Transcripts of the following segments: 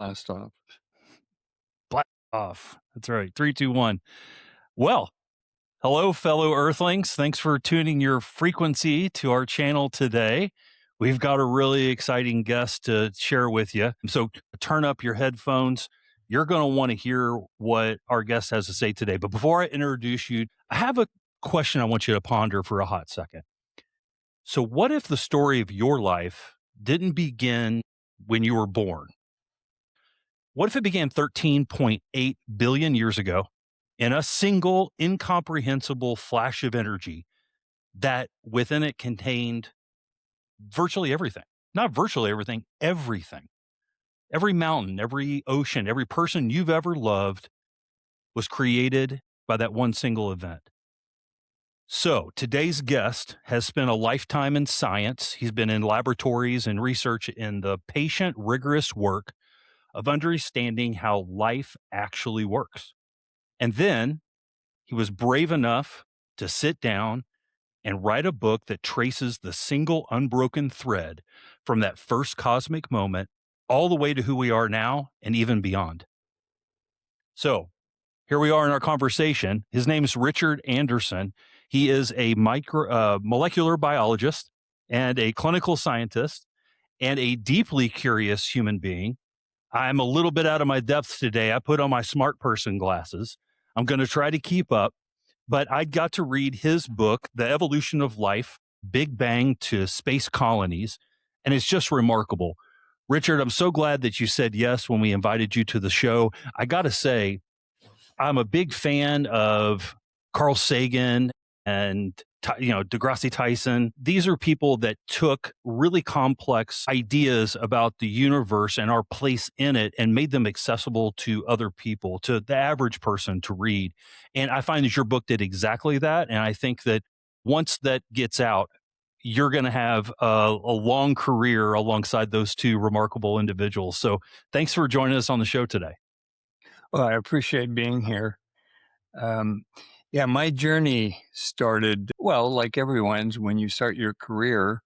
Last off. Blast off. That's right. Three, two, one. Well, hello, fellow Earthlings. Thanks for tuning your frequency to our channel today. We've got a really exciting guest to share with you. So turn up your headphones. You're going to want to hear what our guest has to say today. But before I introduce you, I have a question I want you to ponder for a hot second. So, what if the story of your life didn't begin when you were born? What if it began 13.8 billion years ago in a single incomprehensible flash of energy that within it contained virtually everything? Not virtually everything, everything. Every mountain, every ocean, every person you've ever loved was created by that one single event. So, today's guest has spent a lifetime in science. He's been in laboratories and research in the patient, rigorous work of understanding how life actually works. And then he was brave enough to sit down and write a book that traces the single unbroken thread from that first cosmic moment all the way to who we are now and even beyond. So here we are in our conversation. His name is Richard Anderson. He is a molecular biologist and a clinical scientist and a deeply curious human being. I'm a little bit out of my depth today. I put on my smart person glasses. I'm going to try to keep up, but I got to read his book, The Evolution of Life, Big Bang to Space Colonies, and it's just remarkable. Richard, I'm so glad that you said yes when we invited you to the show. I got to say, I'm a big fan of Carl Sagan and Degrassi Tyson. These are people that took really complex ideas about the universe and our place in it and made them accessible to other people, to the average person to read. And I find that your book did exactly that. And I think that once that gets out, you're going to have a long career alongside those two remarkable individuals. So thanks for joining us on the show today. Well, I appreciate being here. Um, yeah, my journey started, well, like everyone's, when you start your career.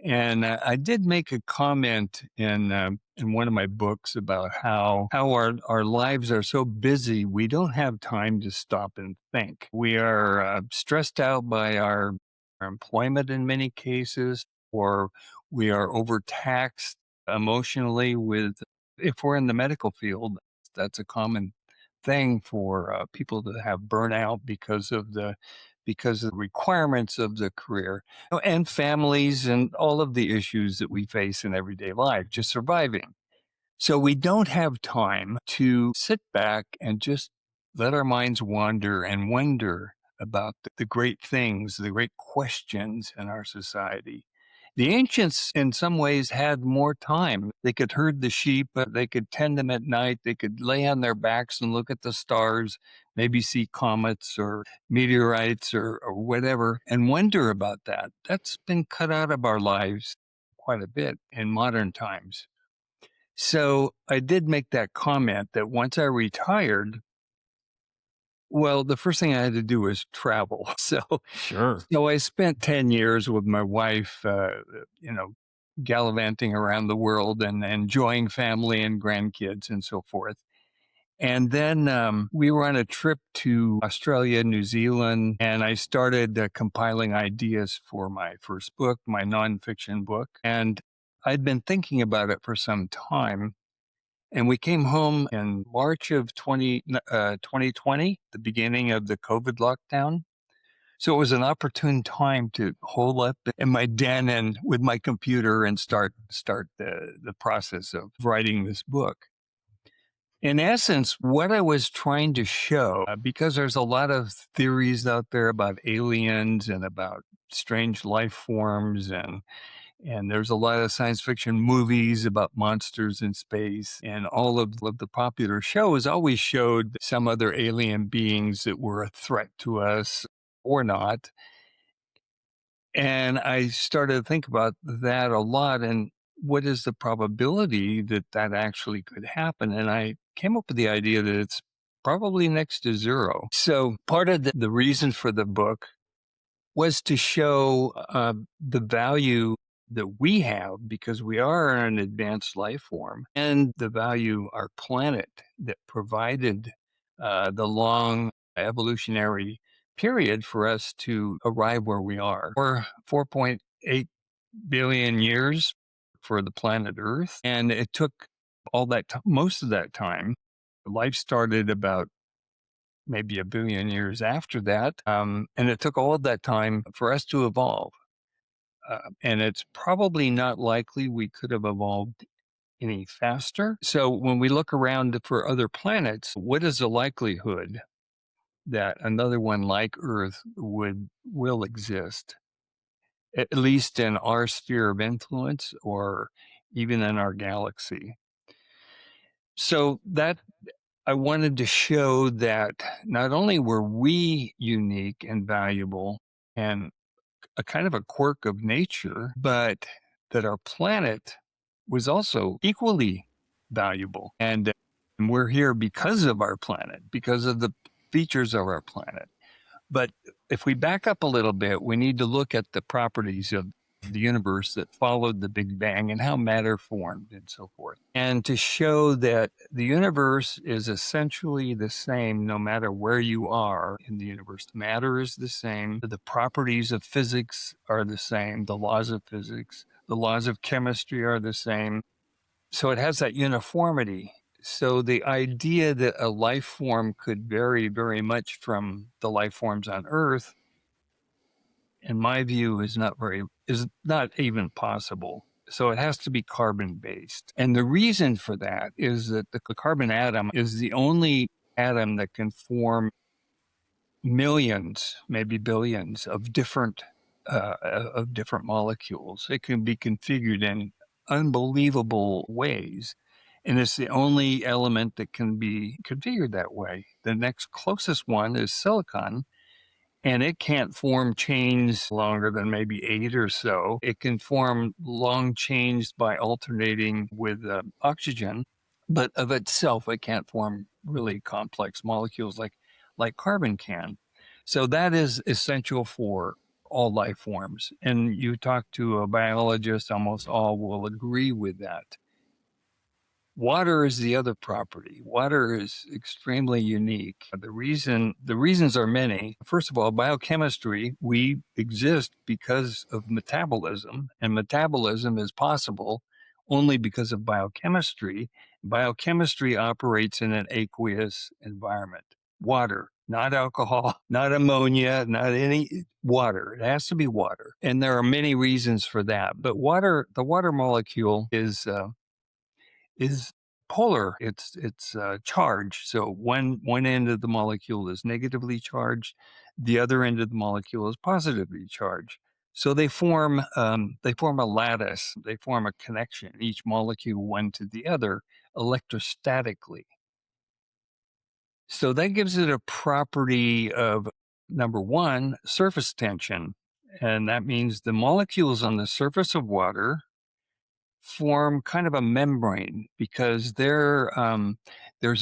And I did make a comment in one of my books about how our lives are so busy, we don't have time to stop and think. We are stressed out by our employment in many cases, or we are overtaxed emotionally with, if we're in the medical field, that's a common thing for people to have burnout because of the requirements of the career and families and all of the issues that we face in everyday life, just surviving. So we don't have time to sit back and just let our minds wander and wonder about the great things, the great questions in our society. The ancients, in some ways, had more time. They could herd the sheep, they could tend them at night, they could lay on their backs and look at the stars, maybe see comets or meteorites or whatever, and wonder about that. That's been cut out of our lives quite a bit in modern times. So I did make that comment that once I retired, well, the first thing I had to do was travel. Sure. So I spent 10 years with my wife, gallivanting around the world and enjoying family and grandkids and so forth. And then we were on a trip to Australia, New Zealand, and I started compiling ideas for my first book, my nonfiction book. And I'd been thinking about it for some time. And we came home in March of 2020, the beginning of the COVID lockdown. So it was an opportune time to hole up in my den and with my computer and start the process of writing this book. In essence, what I was trying to show, because there's a lot of theories out there about aliens and about strange life forms and there's a lot of science fiction movies about monsters in space. And all of the popular shows always showed some other alien beings that were a threat to us or not. And I started to think about that a lot. And what is the probability that that actually could happen? And I came up with the idea that it's probably next to zero. So part of the reason for the book was to show the value that we have because we are an advanced life form, and the value our planet that provided the long evolutionary period for us to arrive where we are. We're 4.8 billion years for the planet Earth, and it took all that most of that time. Life started about maybe a billion years after that, and it took all of that time for us to evolve. And it's probably not likely we could have evolved any faster. So when we look around for other planets, what is the likelihood that another one like Earth will exist, at least in our sphere of influence or even in our galaxy? So that I wanted to show that not only were we unique and valuable and a kind of a quirk of nature, but that our planet was also equally valuable. And we're here because of our planet, because of the features of our planet. But if we back up a little bit, we need to look at the properties of the universe that followed the Big Bang and how matter formed and so forth. And to show that the universe is essentially the same no matter where you are in the universe. Matter is the same. The properties of physics are the same. The laws of physics, the laws of chemistry are the same. So it has that uniformity. So the idea that a life form could vary very much from the life forms on Earth, in my view, is not even possible. So it has to be carbon based. And the reason for that is that the carbon atom is the only atom that can form millions, maybe billions of different molecules. It can be configured in unbelievable ways. And it's the only element that can be configured that way. The next closest one is silicon, and it can't form chains longer than maybe 8 or so. It can form long chains by alternating with oxygen, but of itself, it can't form really complex molecules like carbon can. So that is essential for all life forms. And you talk to a biologist, almost all will agree with that. Water is the other property. Water is extremely unique. The reasons are many. First of all, biochemistry, we exist because of metabolism, and metabolism is possible only because of biochemistry. Biochemistry operates in an aqueous environment. Water, not alcohol, not ammonia, not any water. It has to be water. And there are many reasons for that. But the water molecule is polar. It's charged. So one end of the molecule is negatively charged, the other end of the molecule is positively charged. So they form a lattice. They form a connection, each molecule one to the other, electrostatically. So that gives it a property of, number one, surface tension, and that means the molecules on the surface of water form kind of a membrane because there's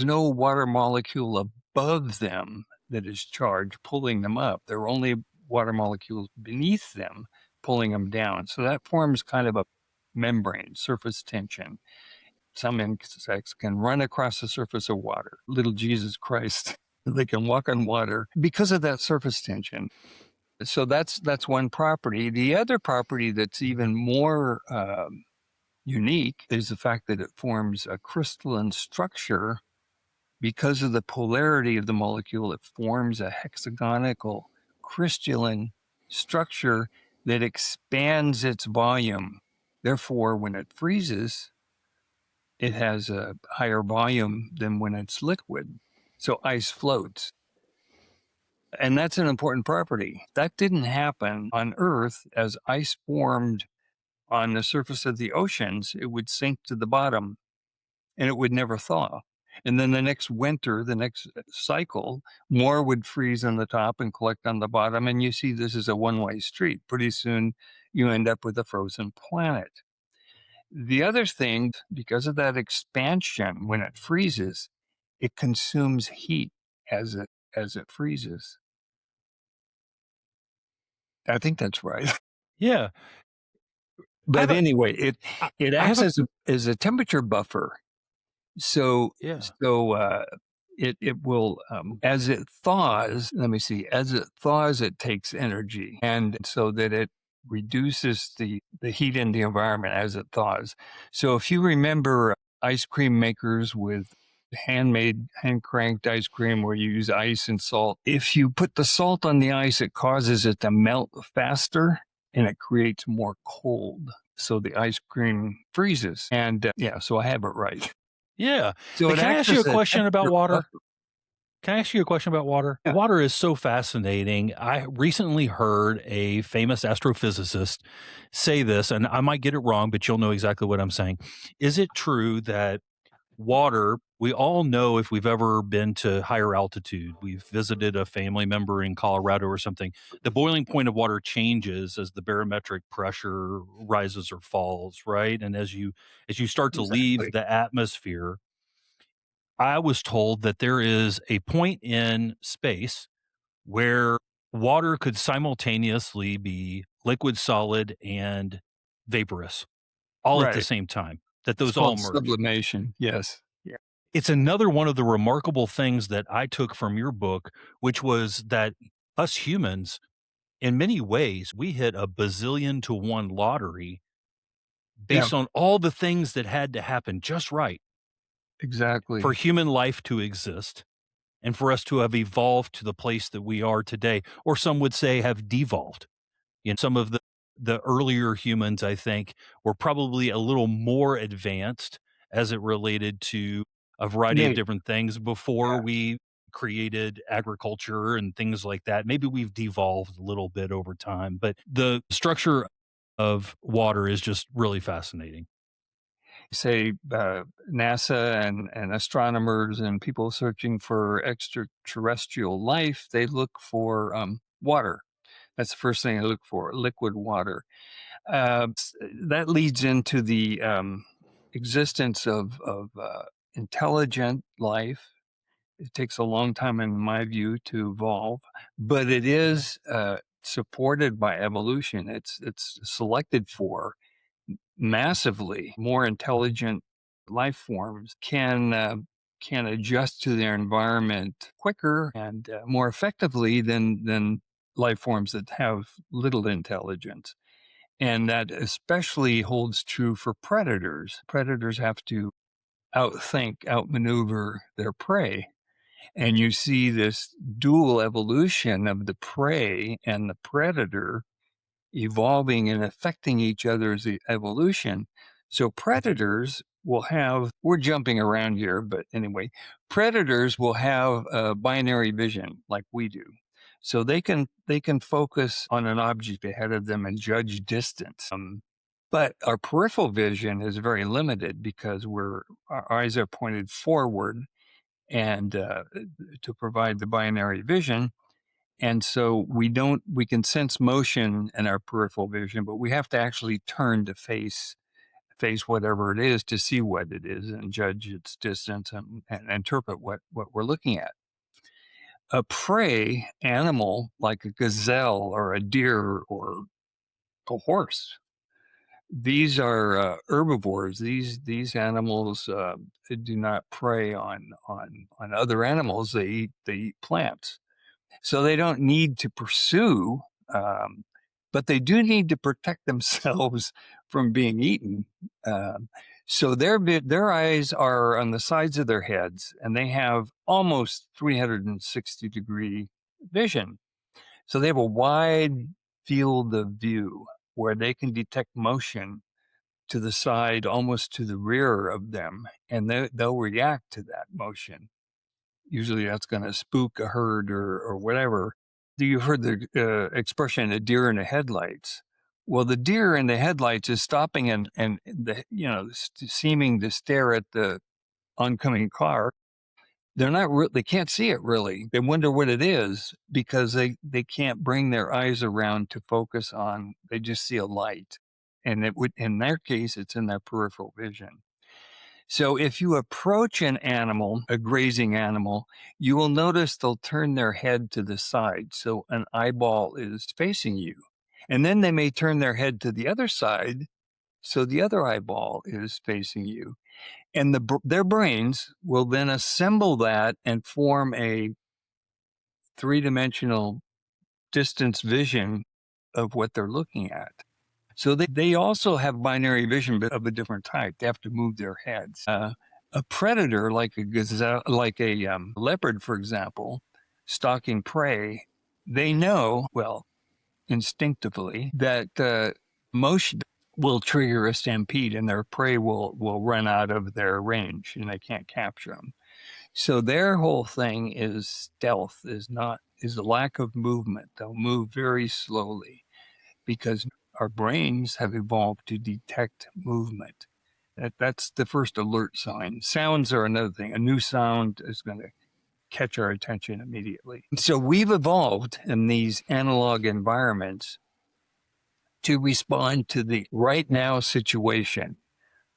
no water molecule above them that is charged pulling them up. There are only water molecules beneath them pulling them down. So that forms kind of a membrane, surface tension. Some insects can run across the surface of water. Little Jesus Christ, they can walk on water because of that surface tension. So that's one property. The other property that's even more unique is the fact that it forms a crystalline structure. Because of the polarity of the molecule, it forms a hexagonal crystalline structure that expands its volume. Therefore, when it freezes, it has a higher volume than when it's liquid. So ice floats. And that's an important property. That didn't happen on Earth. As ice formed on the surface of the oceans, it would sink to the bottom and it would never thaw. And then the next winter, the next cycle, more would freeze on the top and collect on the bottom. And you see this is a one-way street. Pretty soon you end up with a frozen planet. The other thing, because of that expansion, when it freezes, it consumes heat as it freezes. I think that's right. Yeah. I have But a anyway, I it I have acts a as a temperature buffer. So yeah. so, it will, as it thaws, let me see, as it thaws, it takes energy, and so that it reduces the heat in the environment as it thaws. So if you remember ice cream makers with handmade, hand-cranked ice cream where you use ice and salt, if you put the salt on the ice, it causes it to melt faster, and it creates more cold, so the ice cream freezes, and, yeah, so I have it right. Yeah. So Hey, it can I acts ask you a as a question about temperature water? buffer. Can I ask you a question about water? Yeah, Water is so fascinating. I recently heard a famous astrophysicist say this, and I might get it wrong, but you'll know exactly what I'm saying. Is it true that water, we all know if we've ever been to higher altitude, we've visited a family member in Colorado or something, the boiling point of water changes as the barometric pressure rises or falls, right? And as you start to leave exactly. the atmosphere, I was told that there is a point in space where water could simultaneously be liquid, solid, and vaporous all at the Right. same time, that It's those all called merge. sublimation. Yes. Yeah. It's another one of the remarkable things that I took from your book, which was that us humans, in many ways, we hit a bazillion to one lottery Yeah, based on all the things that had to happen just right for exactly. human life to exist and for us to have evolved to the place that we are today, or some would say have devolved. Some of the earlier humans, I think, were probably a little more advanced as it related to a variety of Maybe. different things before Yeah. we created agriculture and things like that. Maybe we've devolved a little bit over time, but the structure of water is just really fascinating. Say, NASA and astronomers and people searching for extraterrestrial life, they look for, water. That's the first thing they look for, liquid water. That leads into the, existence of intelligent life. It takes a long time, in my view, to evolve, but it is supported by evolution. It's selected for massively more intelligent life forms can adjust to their environment quicker and more effectively than life forms that have little intelligence. And that especially holds true for predators. Predators have to outthink, outmaneuver their prey, and you see this dual evolution of the prey and the predator evolving and affecting each other's evolution. So predators will have, we're jumping around here, but anyway, predators will have a binary vision like we do. So they can focus on an object ahead of them and judge distance. But our peripheral vision is very limited because our eyes are pointed forward and to provide the binary vision. And so we can sense motion in our peripheral vision, but we have to actually turn to face whatever it is to see what it is and judge its distance and interpret what we're looking at. A prey animal like a gazelle or a deer or a horse, these are herbivores. These animals do not prey on other animals. They eat plants. So they don't need to pursue, um, but they do need to protect themselves from being eaten. Um, so their eyes are on the sides of their heads, and they have almost 360-degree vision. So they have a wide field of view where they can detect motion to the side, almost to the rear of them, and they'll react to that motion. Usually that's going to spook a herd or whatever. You've heard the expression "a deer in the headlights." Well, the deer in the headlights is stopping and seeming to stare at the oncoming car. They can't see it really. They wonder what it is because they can't bring their eyes around to focus on. They just see a light, and it would in their case it's in their peripheral vision. So if you approach an animal, a grazing animal, you will notice they'll turn their head to the side. So an eyeball is facing you. And then they may turn their head to the other side So the other eyeball is facing you. And their brains will then assemble that and form a three-dimensional distance vision of what they're looking at. So they also have binary vision, but of a different type. They have to move their heads. A predator like a gazelle, like a leopard, for example, stalking prey, they know, well, instinctively, that motion will trigger a stampede and their prey will run out of their range and they can't capture them. So their whole thing is stealth, is the lack of movement. They'll move very slowly because our brains have evolved to detect movement. That's the first alert sign. Sounds are another thing. A new sound is going to catch our attention immediately. So we've evolved in these analog environments to respond to the right now situation,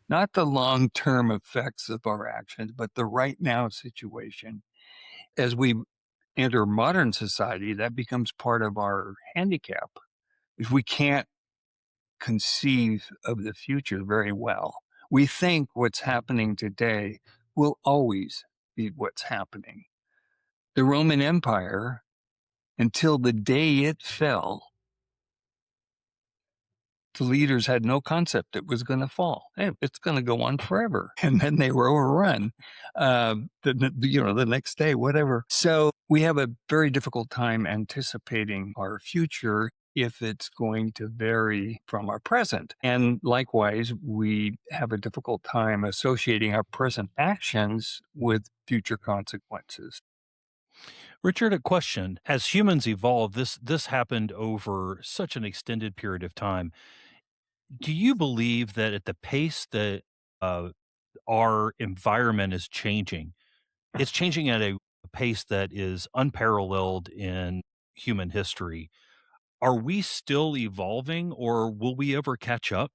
not the long term effects of our actions, but the right now situation. As we enter modern society, that becomes part of our handicap. If we can't conceive of the future very well, we think what's happening today will always be what's happening. The Roman Empire, until the day it fell, the leaders had no concept it was going to fall. Hey, it's going to go on forever, and then they were overrun. The next day, whatever. So we have a very difficult time anticipating our future if it's going to vary from our present. And likewise, we have a difficult time associating our present actions with future consequences. Richard, a question. As humans evolve, this happened over such an extended period of time. Do you believe that at the pace that uh, our environment is changing, it's changing at a pace that is unparalleled in human history? Are we still evolving, or will we ever catch up?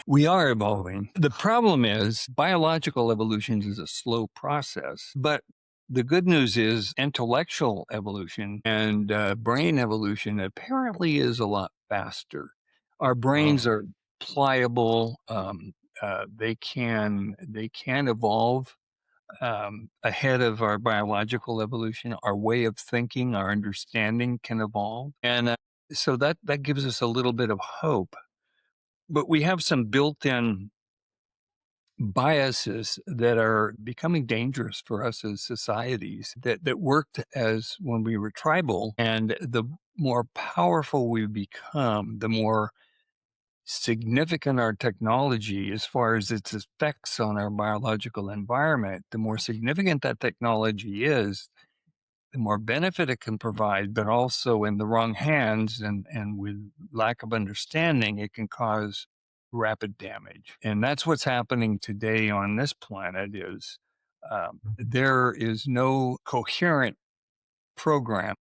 We are evolving. The problem is biological evolution is a slow process, but the good news is intellectual evolution and brain evolution apparently is a lot faster. Our brains Oh. are pliable. They can evolve ahead of our biological evolution. Our way of thinking, our understanding can evolve, and so that gives us a little bit of hope. But we have some built-in biases that are becoming dangerous for us as societies that worked as when we were tribal. And the more powerful we become, the more significant our technology as far as its effects on our biological environment, the more significant that technology is, the more benefit it can provide, but also in the wrong hands and with lack of understanding, it can cause rapid damage. And that's what's happening today on this planet is there is no coherent program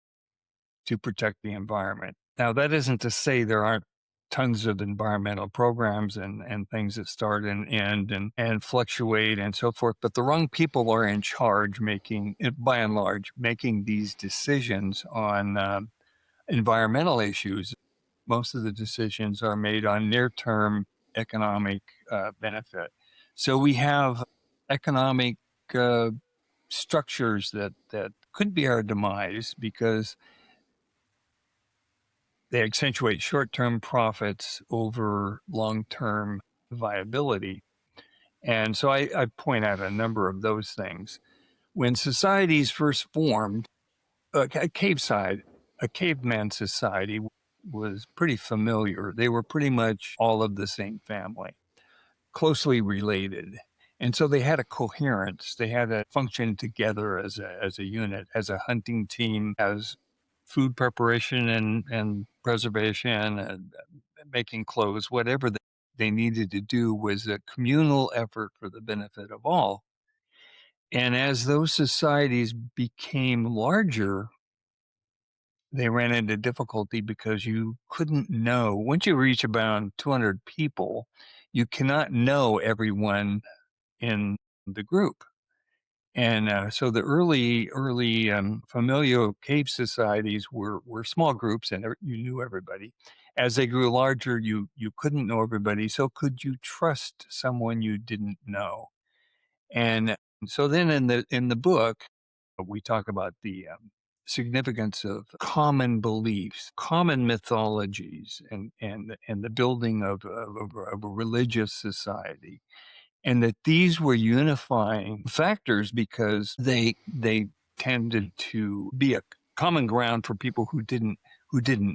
to protect the environment. Now, that isn't to say there aren't tons of environmental programs and things that start and end and fluctuate and so forth, but the wrong people are in charge making, by and large, making these decisions on environmental issues. Most of the decisions are made on near-term economic benefit. So we have economic uh, structures that could be our demise because they accentuate short-term profits over long-term viability. And so I point out a number of those things. When societies first formed, a cave side, a caveman society was pretty familiar. They were pretty much all of the same family, closely related. And so they had a coherence. They had a function together as a unit, as a hunting team, as food preparation and preservation and making clothes, whatever they needed to do was a communal effort for the benefit of all. And as those societies became larger, they ran into difficulty because you couldn't know. Once you reach about 200 people, you cannot know everyone in the group. And so the early familial cave societies were small groups, and you knew everybody. as they grew larger, you couldn't know everybody. So could you trust someone you didn't know? And so then in the book, we talk about the significance of common beliefs, common mythologies, and the building of a religious society, and that these were unifying factors because they tended to be a common ground for people who didn't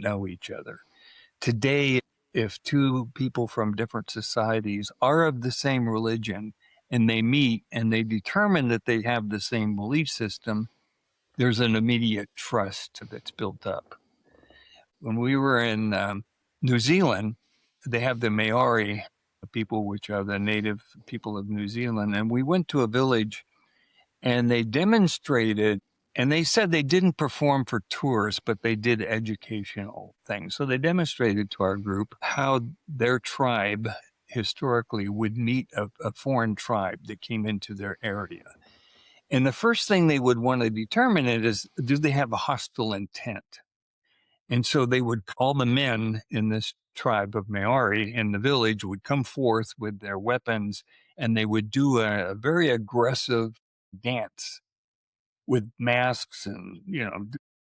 know each other. Today, if two people from different societies are of the same religion and they meet and they determine that they have the same belief system, there's an immediate trust that's built up. When we were in New Zealand, they have the Maori people, which are the native people of New Zealand, and we went to a village and they demonstrated, and they said they didn't perform for tourists, but they did educational things. So they demonstrated to our group how their tribe historically would meet a foreign tribe that came into their area. And the first thing they would want to determine is, do they have a hostile intent? And so they would, all the men in this tribe of Maori in the village would come forth with their weapons, and they would do a very aggressive dance with masks and,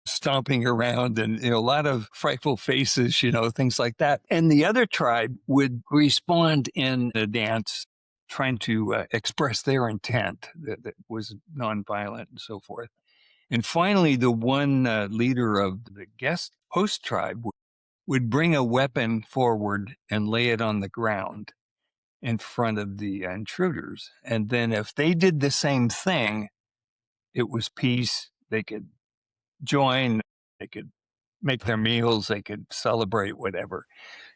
stomping around and, a lot of frightful faces, things like that. And the other tribe would respond in a dance, trying to express their intent that was nonviolent and so forth. And finally, the one leader of the guest host tribe would bring a weapon forward and lay it on the ground in front of the intruders. And then if they did the same thing, it was peace. They could join, they could make their meals, they could celebrate, whatever.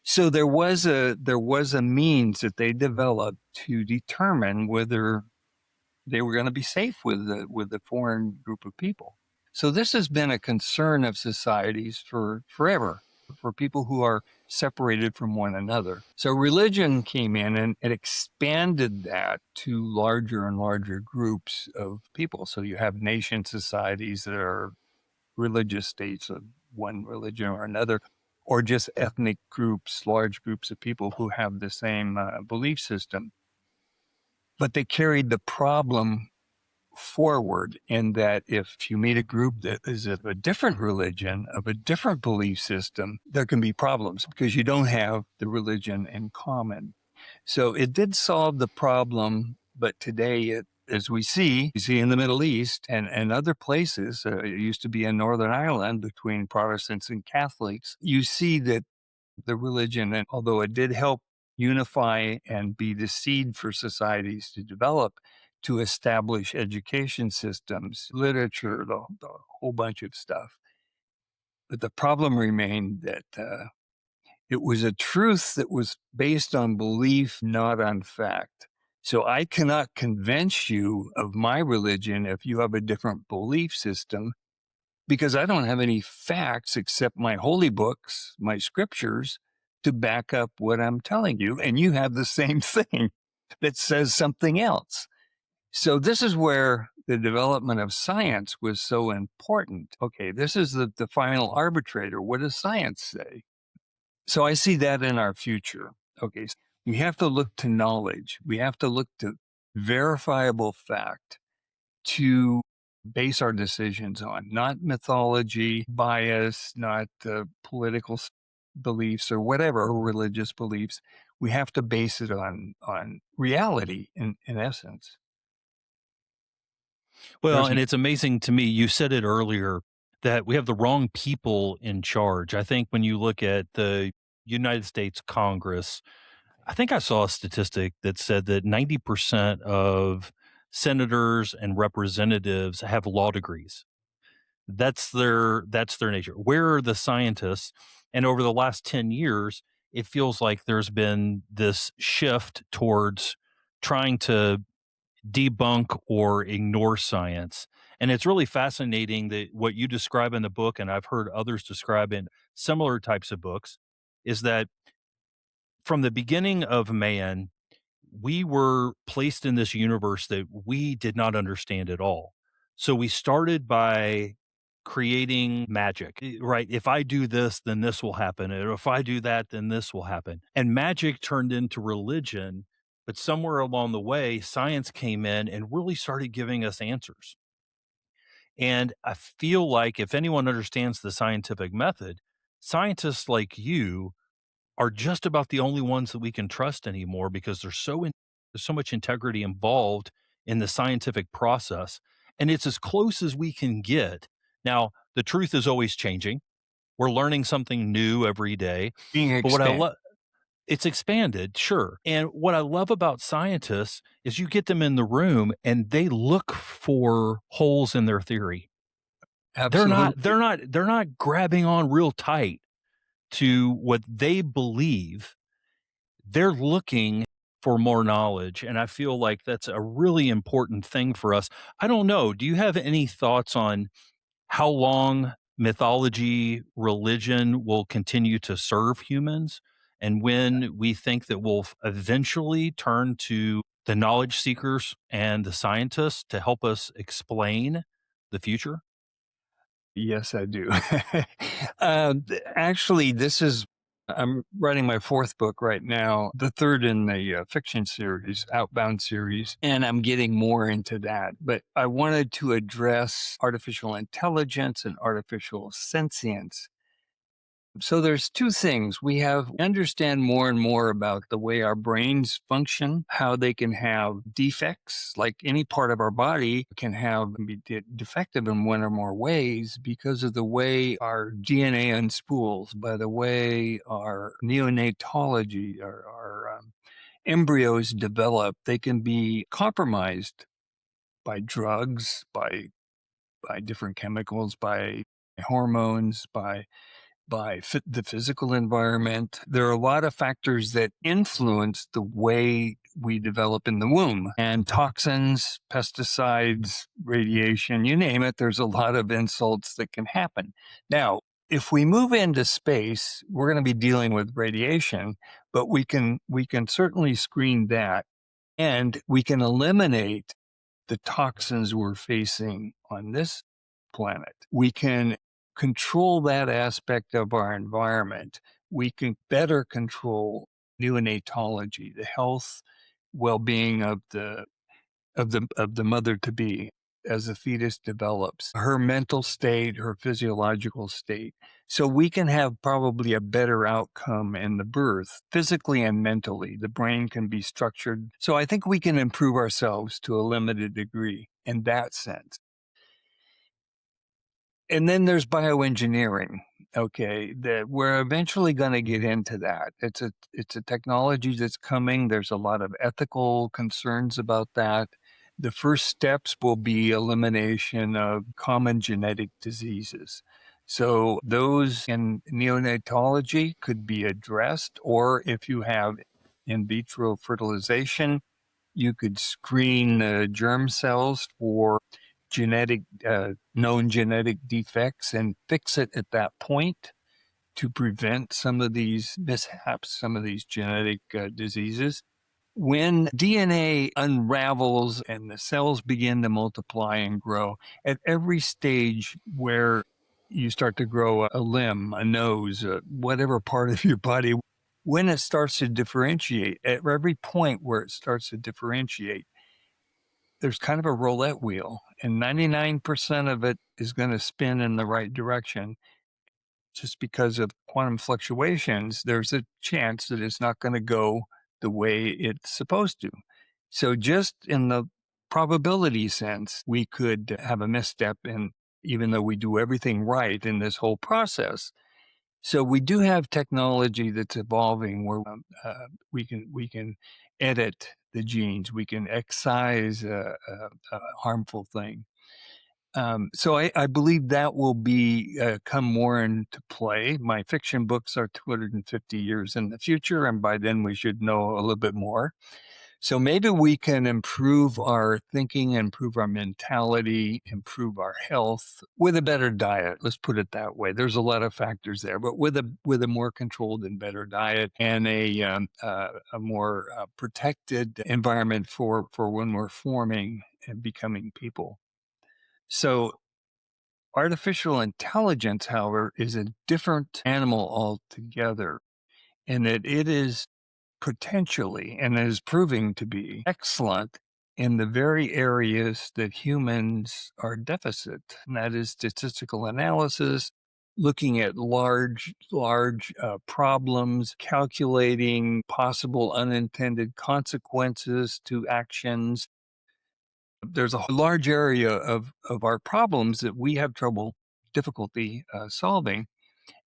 So there was a means that they developed to determine whether they were going to be safe with the foreign group of people. So this has been a concern of societies for forever, for people who are separated from one another. So religion came in and it expanded that to larger and larger groups of people. So you have nation societies that are religious states of one religion or another, or just ethnic groups, large groups of people who have the same belief system. But they carried the problem forward in that if you meet a group that is of a different religion, of a different belief system, there can be problems because you don't have the religion in common. So it did solve the problem, but today as we see in the Middle East and other places, it used to be in Northern Ireland between Protestants and Catholics, you see that the religion, and although it did help unify and be the seed for societies to develop, to establish education systems, literature, the whole bunch of stuff. But the problem remained that it was a truth that was based on belief, not on fact. So I cannot convince you of my religion if you have a different belief system, because I don't have any facts except my holy books, my scriptures, to back up what I'm telling you. And you have the same thing that says something else. So this is where the development of science was so important. Okay, this is the final arbitrator. What does science say? So I see that in our future. Okay, so we have to look to knowledge. We have to look to verifiable fact to base our decisions on, not mythology, bias, not political beliefs or whatever, or religious beliefs. We have to base it on reality in essence. Well, There's and it's amazing to me, you said it earlier that we have the wrong people in charge. I think when you look at the United States Congress, I think I saw a statistic that said that 90% of senators and representatives have law degrees. That's their nature. Where are the scientists? And over the last 10 years, it feels like there's been this shift towards trying to debunk or ignore science. And it's really fascinating that what you describe in the book, and I've heard others describe in similar types of books, is that from the beginning of man, we were placed in this universe that we did not understand at all. So we started by creating magic, right? If I do this, then this will happen. Or if I do that, then this will happen. And magic turned into religion. But somewhere along the way, science came in and really started giving us answers. And I feel like if anyone understands the scientific method, scientists like you are just about the only ones that we can trust anymore because there's so much integrity involved in the scientific process, and it's as close as we can get. Now, the truth is always changing. We're learning something new every day, Being but what I expanded. love it's expanded, sure. And what I love about scientists is you get them in the room and they look for holes in their theory. Absolutely. They're not grabbing on real tight to what they believe. They're looking for more knowledge, and I feel like that's a really important thing for us. I don't know, do you have any thoughts on how long mythology, religion will continue to serve humans, and when we think that we'll eventually turn to the knowledge seekers and the scientists to help us explain the future? Yes, I do. Actually, I'm writing my fourth book right now, the third in the fiction series, Outbound series, and I'm getting more into that. But I wanted to address artificial intelligence and artificial sentience. So there's two things. We understand more and more about the way our brains function, how they can have defects, like any part of our body can be defective in one or more ways because of the way our DNA unspools, by the way our neonatology, our embryos develop. They can be compromised by drugs, by different chemicals, by hormones, by the physical environment. There are a lot of factors that influence the way we develop in the womb, and toxins, pesticides, radiation, you name it, there's a lot of insults that can happen. Now, if we move into space, we're going to be dealing with radiation, but we can certainly screen that, and we can eliminate the toxins we're facing on this planet. We can control that aspect of our environment. We can better control neonatology, the health, well-being of the mother to be as the fetus develops, her mental state, her physiological state. So we can have probably a better outcome in the birth, physically and mentally. The brain can be structured. So I think we can improve ourselves to a limited degree in that sense. And then there's bioengineering. Okay, that we're eventually going to get into that. It's a technology that's coming. There's a lot of ethical concerns about that. The first steps will be elimination of common genetic diseases. So those in neonatology could be addressed, or if you have in vitro fertilization, you could screen germ cells for known genetic defects and fix it at that point to prevent some of these mishaps, some of these genetic diseases. When DNA unravels and the cells begin to multiply and grow, at every stage where you start to grow a limb, a nose, whatever part of your body, when it starts to differentiate, at every point where it starts to differentiate, there's kind of a roulette wheel, and 99% of it is going to spin in the right direction. Just because of quantum fluctuations, there's a chance that it's not going to go the way it's supposed to. So, just in the probability sense, we could have a misstep, and even though we do everything right in this whole process. So we do have technology that's evolving where we can edit the genes, we can excise a harmful thing. So I believe that will be come more into play. My fiction books are 250 years in the future, and by then we should know a little bit more. So maybe we can improve our thinking, improve our mentality, improve our health with a better diet. Let's put it that way. There's a lot of factors there, but with a more controlled and better diet and a more protected environment for when we're forming and becoming people. So Artificial intelligence, however, is a different animal altogether, in that it is potentially and is proving to be excellent in the very areas that humans are deficit, and that is statistical analysis, looking at large problems, calculating possible unintended consequences to actions. There's a large area of our problems that we have difficulty solving,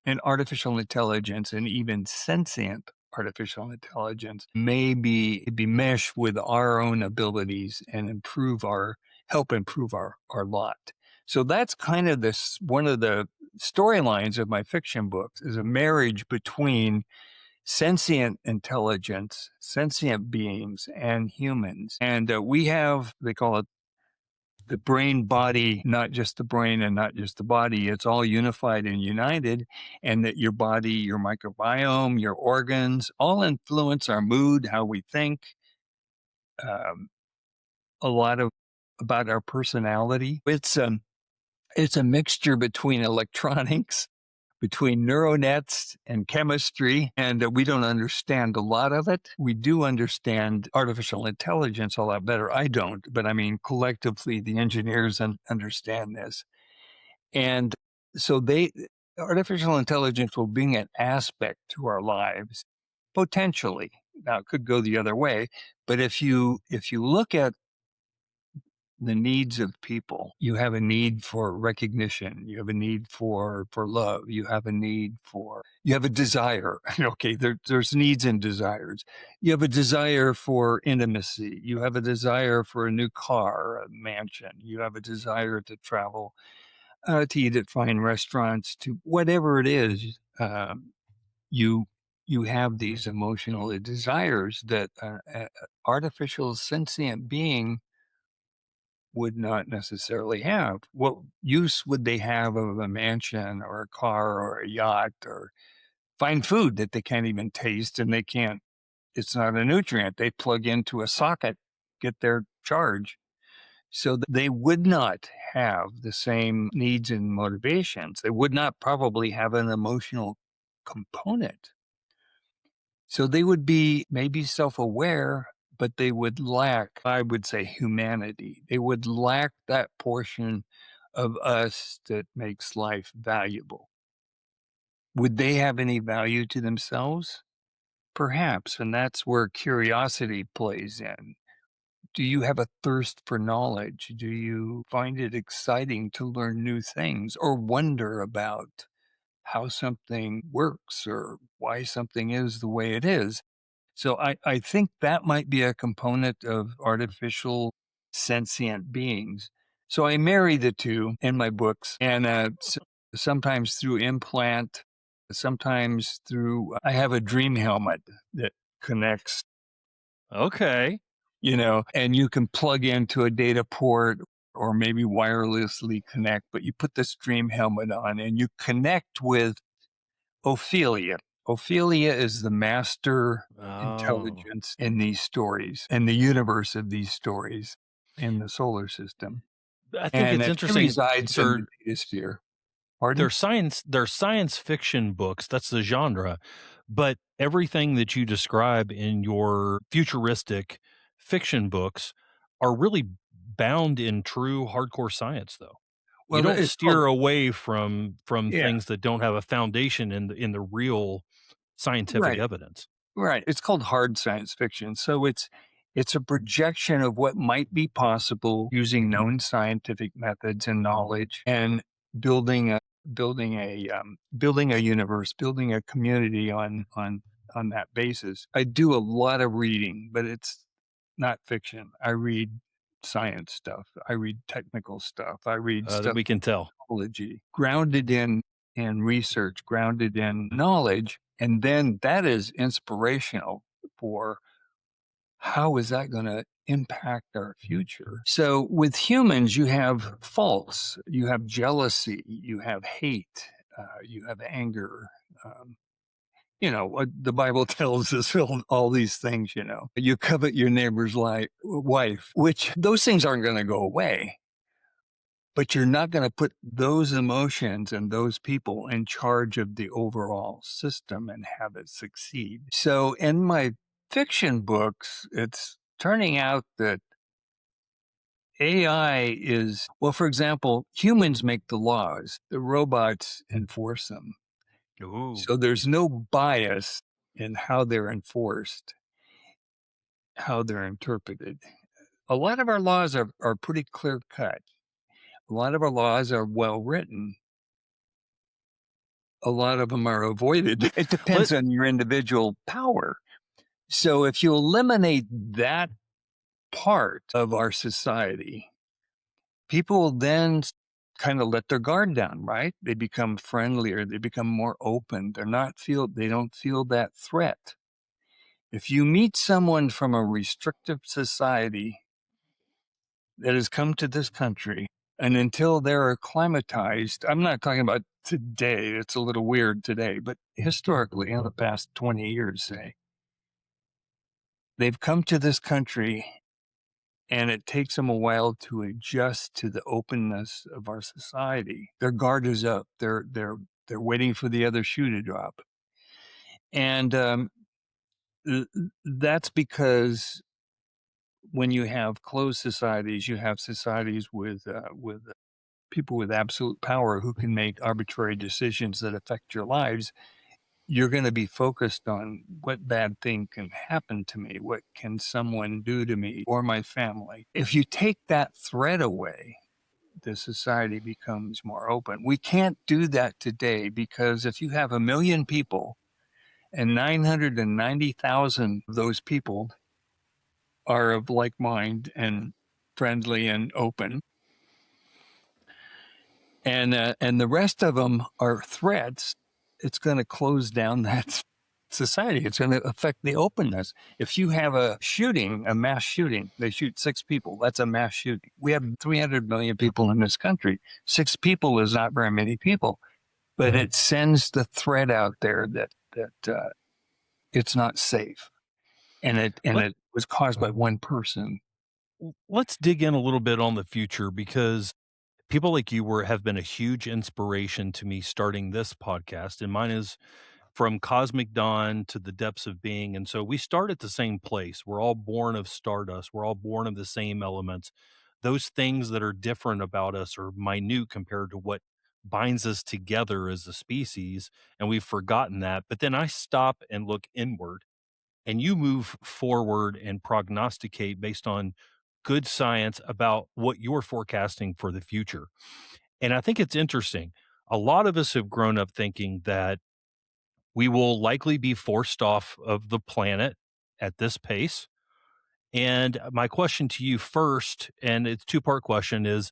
and artificial intelligence and even sentient artificial intelligence may be meshed with our own abilities and help improve our lot. So that's kind of this one of the storylines of my fiction books is a marriage between sentient intelligence, sentient beings, and humans. And we have, they call it the brain body, not just the brain and not just the body. It's all unified and united, and that your body, your microbiome, your organs all influence our mood, how we think, um, a lot of about our personality. It's a mixture between electronics, between neuronets and chemistry, and we don't understand a lot of it. We do understand artificial intelligence a lot better. I don't, but I mean, collectively, the engineers understand this. And so artificial intelligence will bring an aspect to our lives, potentially. Now, it could go the other way, but if you look at the needs of people. You have a need for recognition. You have a need for love. You have a desire. Okay, there's needs and desires. You have a desire for intimacy. You have a desire for a new car, a mansion. You have a desire to travel, to eat at fine restaurants, to whatever it is. You you have these emotional desires that artificial sentient being would not necessarily have. What use would they have of a mansion or a car or a yacht or fine food that they can't even taste and they can't, it's not a nutrient. They plug into a socket, get their charge. So they would not have the same needs and motivations. They would not probably have an emotional component. So they would be maybe self-aware, but they would lack, I would say, humanity. They would lack that portion of us that makes life valuable. Would they have any value to themselves? Perhaps, and that's where curiosity plays in. Do you have a thirst for knowledge? Do you find it exciting to learn new things or wonder about how something works or why something is the way it is? So I think that might be a component of artificial sentient beings. So I marry the two in my books, and sometimes through implant, sometimes through, I have a dream helmet that connects, Okay. and you can plug into a data port or maybe wirelessly connect, but you put this dream helmet on and you connect with Ophelia. Ophelia is the master Oh, intelligence in these stories, in the universe of these stories, in the solar system. I think And it's she interesting. resides in the data sphere. Pardon? They're science fiction books. That's the genre. But everything that you describe in your futuristic fiction books are really bound in true hardcore science though. You Well, don't it's called, steer away from yeah, things that don't have a foundation in the real scientific right. evidence. Right. It's called hard science fiction. So it's a projection of what might be possible using known scientific methods and knowledge and building a building a universe, building a community on that basis. I do a lot of reading, but it's not fiction. I read science stuff. I read technical stuff. I read That stuff we can tell. psychology, grounded in research, grounded in knowledge, and then that is inspirational for how is that going to impact our future. So with humans, you have faults, you have jealousy, you have hate, you have anger. Um, what the Bible tells us, all these things. You covet your neighbor's wife, which those things aren't going to go away. but you're not going to put those emotions and those people in charge of the overall system and have it succeed. So in my fiction books, it's turning out that AI is, well, for example, humans make the laws, the robots enforce them. Ooh. So there's no bias in how they're enforced, how they're interpreted. A lot of our laws are pretty clear cut. A lot of our laws are well written. A lot of them are avoided. It Let depends on your individual power. So if you eliminate that part of our society, people will then kind of let their guard down, right? They become friendlier, they become more open. They don't feel that threat. If you meet someone from a restrictive society that has come to this country, and until they're acclimatized, I'm not talking about today, it's a little weird today, but historically, in the past 20 years, say, they've come to this country and it takes them a while to adjust to the openness of our society. Their guard is up. They're waiting for the other shoe to drop, and that's because when you have closed societies, you have societies with people with absolute power who can make arbitrary decisions that affect your lives. You're going to be focused on what bad thing can happen to me. What can someone do to me or my family? If you take that threat away, the society becomes more open. We can't do that today because if you have 1 million people and 990,000 of those people are of like mind and friendly and open, and the rest of them are threats, it's going to close down that society. It's going to affect the openness. If you have a mass shooting, they shoot 6 people. That's a mass shooting. We have 300 million people in this country. 6 people is not very many people, but it sends the threat out there that it's not safe, and let it was caused by one person. let's dig in a little bit on the future because people like you have been a huge inspiration to me starting this podcast, and mine is from cosmic dawn to the depths of being. And so we start at the same place. We're all born of stardust. We're all born of the same elements. Those things that are different about us are minute compared to what binds us together as a species. And we've forgotten that. But then I stop and look inward, and you move forward and prognosticate based on good science about what you're forecasting for the future. And I think it's interesting. A lot of us have grown up thinking that we will likely be forced off of the planet at this pace. And my question to you first, and it's two-part question, is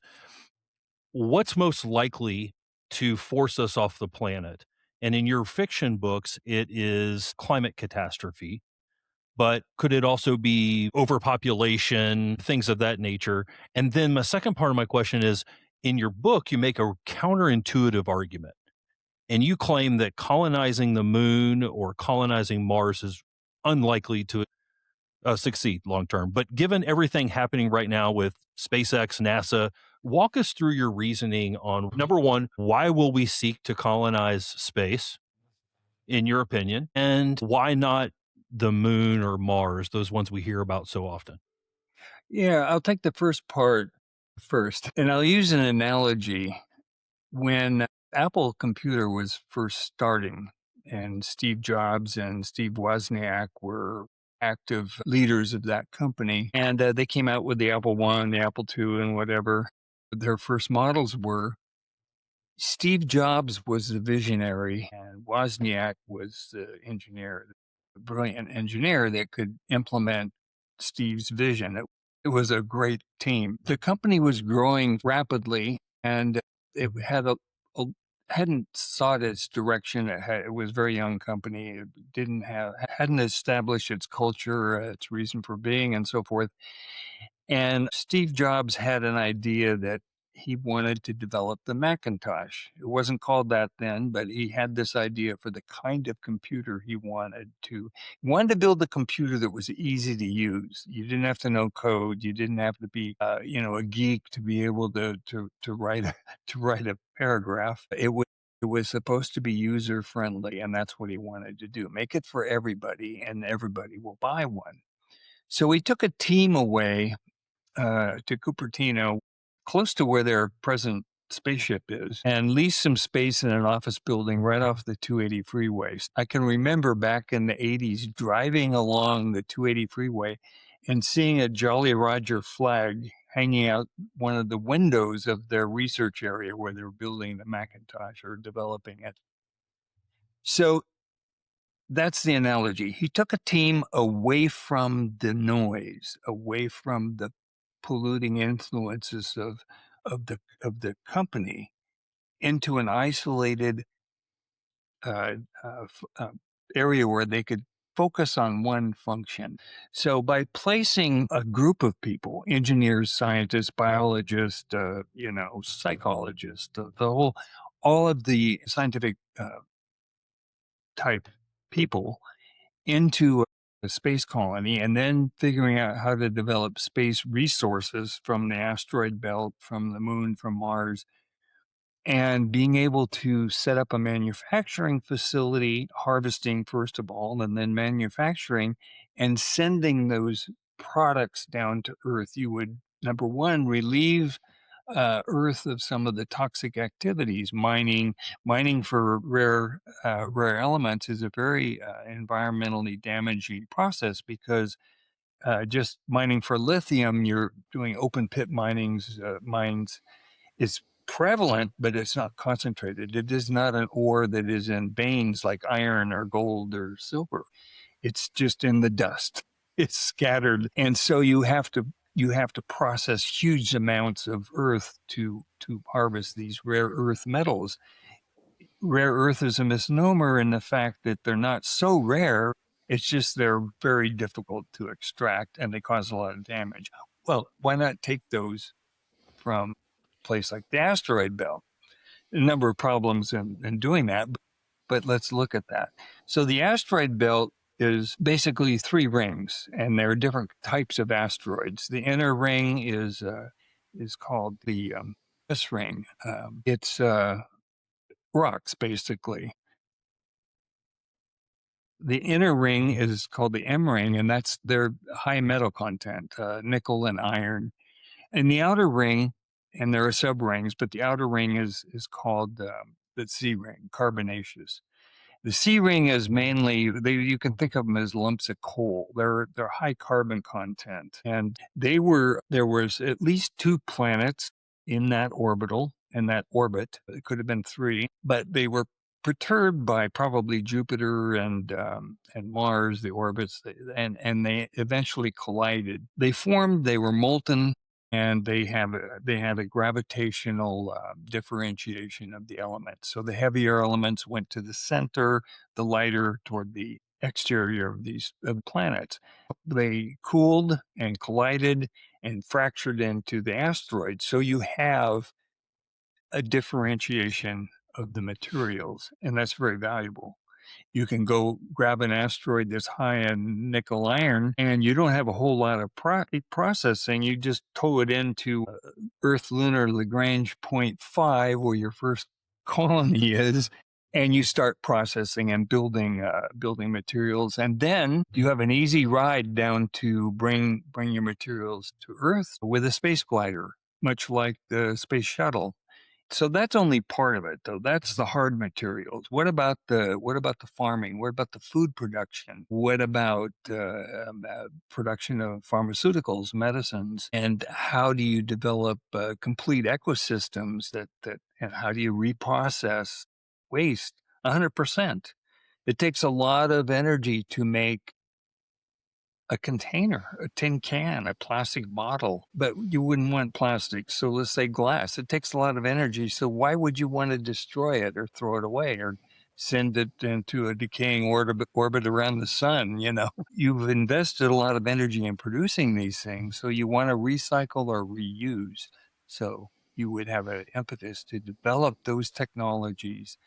what's most likely to force us off the planet? And in your fiction books, it is climate catastrophe, but could it also be overpopulation, things of that nature? And then my second part of my question is in your book, you make a counterintuitive argument and you claim that colonizing the moon or colonizing Mars is unlikely to succeed long term. But given everything happening right now with SpaceX, NASA, walk us through your reasoning on number one, why will we seek to colonize space, in your opinion? And why not the moon or Mars, those ones we hear about so often? Yeah, I'll take the first part first, and I'll use an analogy. When Apple Computer was first starting, and Steve Jobs and Steve Wozniak were active leaders of that company, and they came out with the Apple One, the Apple II, and whatever their first models were. Steve Jobs was the visionary, and Wozniak was the engineer, the brilliant engineer that could implement Steve's vision. It was a great team. The company was growing rapidly, and it had a hadn't sought its direction. It was a very young company. It hadn't established its culture, its reason for being, and so forth. And Steve Jobs had an idea that he wanted to develop the Macintosh. It wasn't called that then, but he had this idea for the kind of computer he wanted to. He wanted to build a computer that was easy to use. You didn't have to know code. You didn't have to be, a geek to be able to write to write a paragraph. It was supposed to be user friendly, and that's what he wanted to do. Make it for everybody, and everybody will buy one. So we took a team away to Cupertino, close to where their present spaceship is, and leased some space in an office building right off the 280 freeway. I can remember back in the 80s driving along the 280 freeway and seeing a Jolly Roger flag hanging out one of the windows of their research area where they're building the Macintosh or developing it. So that's the analogy. He took a team away from the noise, away from the polluting influences of the company into an isolated area where they could focus on one function. So by placing a group of people, engineers, scientists, biologists, psychologists, all of the scientific type people into a space colony, and then figuring out how to develop space resources from the asteroid belt, from the moon, from Mars, and being able to set up a manufacturing facility, harvesting first of all, and then manufacturing and sending those products down to Earth. You would, number one, relieve Earth of some of the toxic activities. Mining for rare elements is a very environmentally damaging process because just mining for lithium, you're doing open pit mines. Is prevalent, but it's not concentrated. It is not an ore that is in veins like iron or gold or silver. It's just in the dust. It's scattered, and so you have to process huge amounts of earth to harvest these rare earth metals. Rare earth is a misnomer in the fact that they're not so rare. It's just they're very difficult to extract and they cause a lot of damage. Well, why not take those from a place like the asteroid belt? A number of problems in doing that, but let's look at that. So the asteroid belt is basically three rings, and there are different types of asteroids. The inner ring is called the S ring. It's rocks, basically. The inner ring is called the M ring, and that's their high metal content, nickel and iron. And the outer ring, and there are sub rings, but the outer ring is called the C ring, carbonaceous. The C ring is mainly you can think of them as lumps of coal. They're high carbon content, and there was at least two planets in that orbit. It could have been three, but they were perturbed by probably Jupiter and Mars, the orbits, and they eventually collided. They were molten, and they had a gravitational differentiation of the elements. So the heavier elements went to the center, the lighter toward the exterior of these planets. They cooled and collided and fractured into the asteroid. So you have a differentiation of the materials, and that's very valuable. You can go grab an asteroid that's high in nickel iron, and you don't have a whole lot of processing. You just tow it into Earth Lunar Lagrange point 5, where your first colony is, and you start processing and building materials. And then you have an easy ride down to bring your materials to Earth with a space glider, much like the space shuttle. So that's only part of it, though. That's the hard materials. What about the farming? What about the food production? What about production of pharmaceuticals, medicines? And how do you develop complete ecosystems and how do you reprocess waste 100%? It takes a lot of energy to make a container, a tin can, a plastic bottle, but you wouldn't want plastic. So let's say glass. It takes a lot of energy. So why would you want to destroy it or throw it away or send it into a decaying orbit around the sun? You've invested a lot of energy in producing these things. So you want to recycle or reuse. So you would have an impetus to develop those technologies.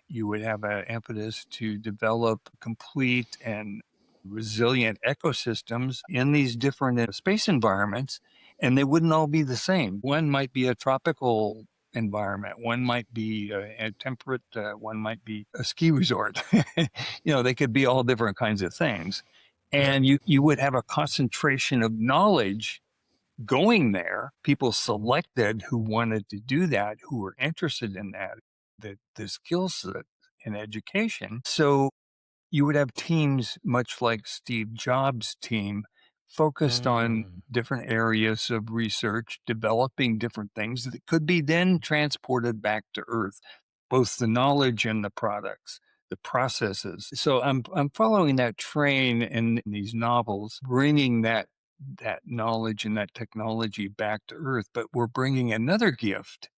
You would have an impetus to develop complete and resilient ecosystems in these different space environments, and they wouldn't all be the same. One might be a tropical environment, one might be a temperate, one might be a ski resort. They could be all different kinds of things. And you would have a concentration of knowledge going there, people selected who wanted to do that, who were interested in that, the skill set and education. So you would have teams much like Steve Jobs' team focused on Mm. different areas of research, developing different things that could be then transported back to Earth, both the knowledge and the products, the processes. So I'm following that train in these novels, bringing that knowledge and that technology back to Earth, but we're bringing another gift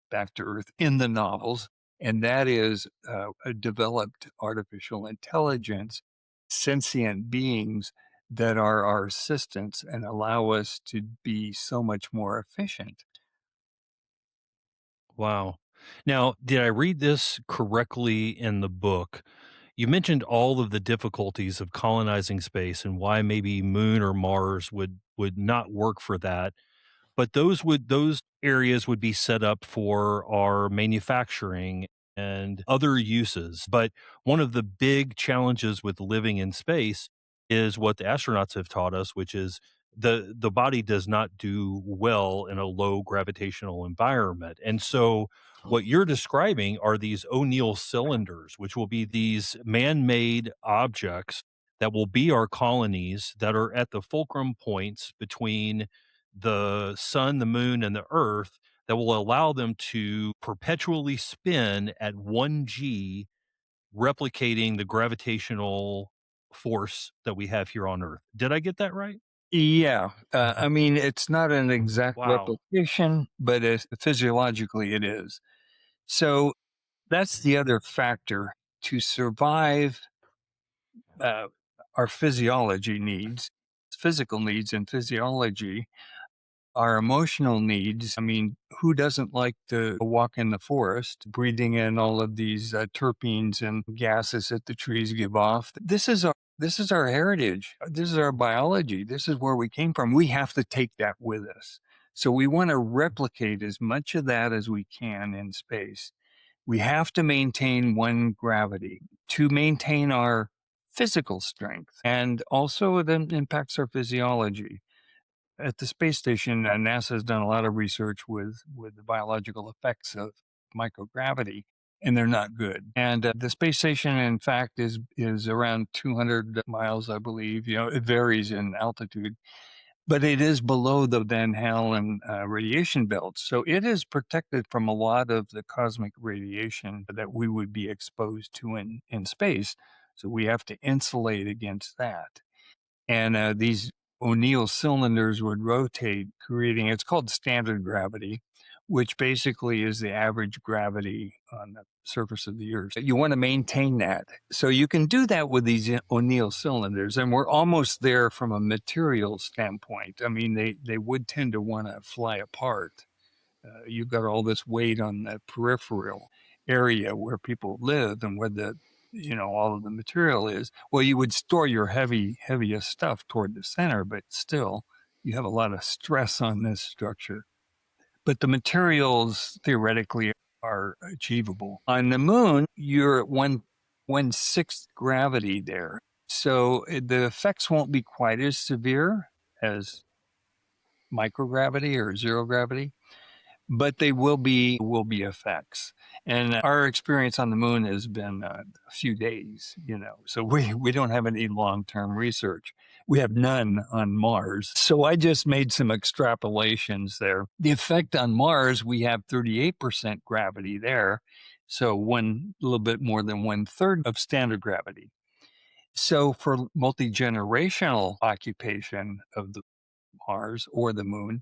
back to Earth in the novels, and that is a developed artificial intelligence, sentient beings that are our assistants and allow us to be so much more efficient. Wow. Now, did I read this correctly in the book? You mentioned all of the difficulties of colonizing space and why maybe Moon or Mars would not work for that. But those areas would be set up for our manufacturing and other uses. But one of the big challenges with living in space is what the astronauts have taught us, which is the body does not do well in a low gravitational environment. And so what you're describing are these O'Neill cylinders, which will be these man-made objects that will be our colonies that are at the fulcrum points between the sun, the moon, and the earth that will allow them to perpetually spin at 1G, replicating the gravitational force that we have here on Earth. Did I get that right? Yeah, I mean, it's not an exact Wow. replication, but physiologically it is. So that's the other factor to survive uh, our physiology needs, physical needs and physiology, our emotional needs. I mean, who doesn't like to walk in the forest, breathing in all of these terpenes and gases that the trees give off? This is our heritage. This is our biology. This is where we came from. We have to take that with us. So we want to replicate as much of that as we can in space. We have to maintain one gravity to maintain our physical strength, and also it impacts our physiology. At the space station, NASA has done a lot of research with the biological effects of microgravity, and they're not good. And the space station, in fact, is around 200 miles, I believe. It varies in altitude, but it is below the Van Allen radiation belt. So it is protected from a lot of the cosmic radiation that we would be exposed to in space. So we have to insulate against that. And these O'Neill cylinders would rotate, creating it's called standard gravity, which basically is the average gravity on the surface of the Earth. You want to maintain that. So you can do that with these O'Neill cylinders, and we're almost there from a material standpoint. I mean, they would tend to want to fly apart. You've got all this weight on the peripheral area where people live and where all of the material is. Well, you would store your heaviest stuff toward the center, but still you have a lot of stress on this structure. But the materials theoretically are achievable. On the moon, you're at one sixth gravity there. So the effects won't be quite as severe as microgravity or zero gravity, but they will be effects. And our experience on the moon has been a few days, so we don't have any long-term research. We have none on Mars. So I just made some extrapolations there. The effect on Mars, we have 38% gravity there, so one little bit more than one third of standard gravity. So for multi-generational occupation of the Mars or the moon,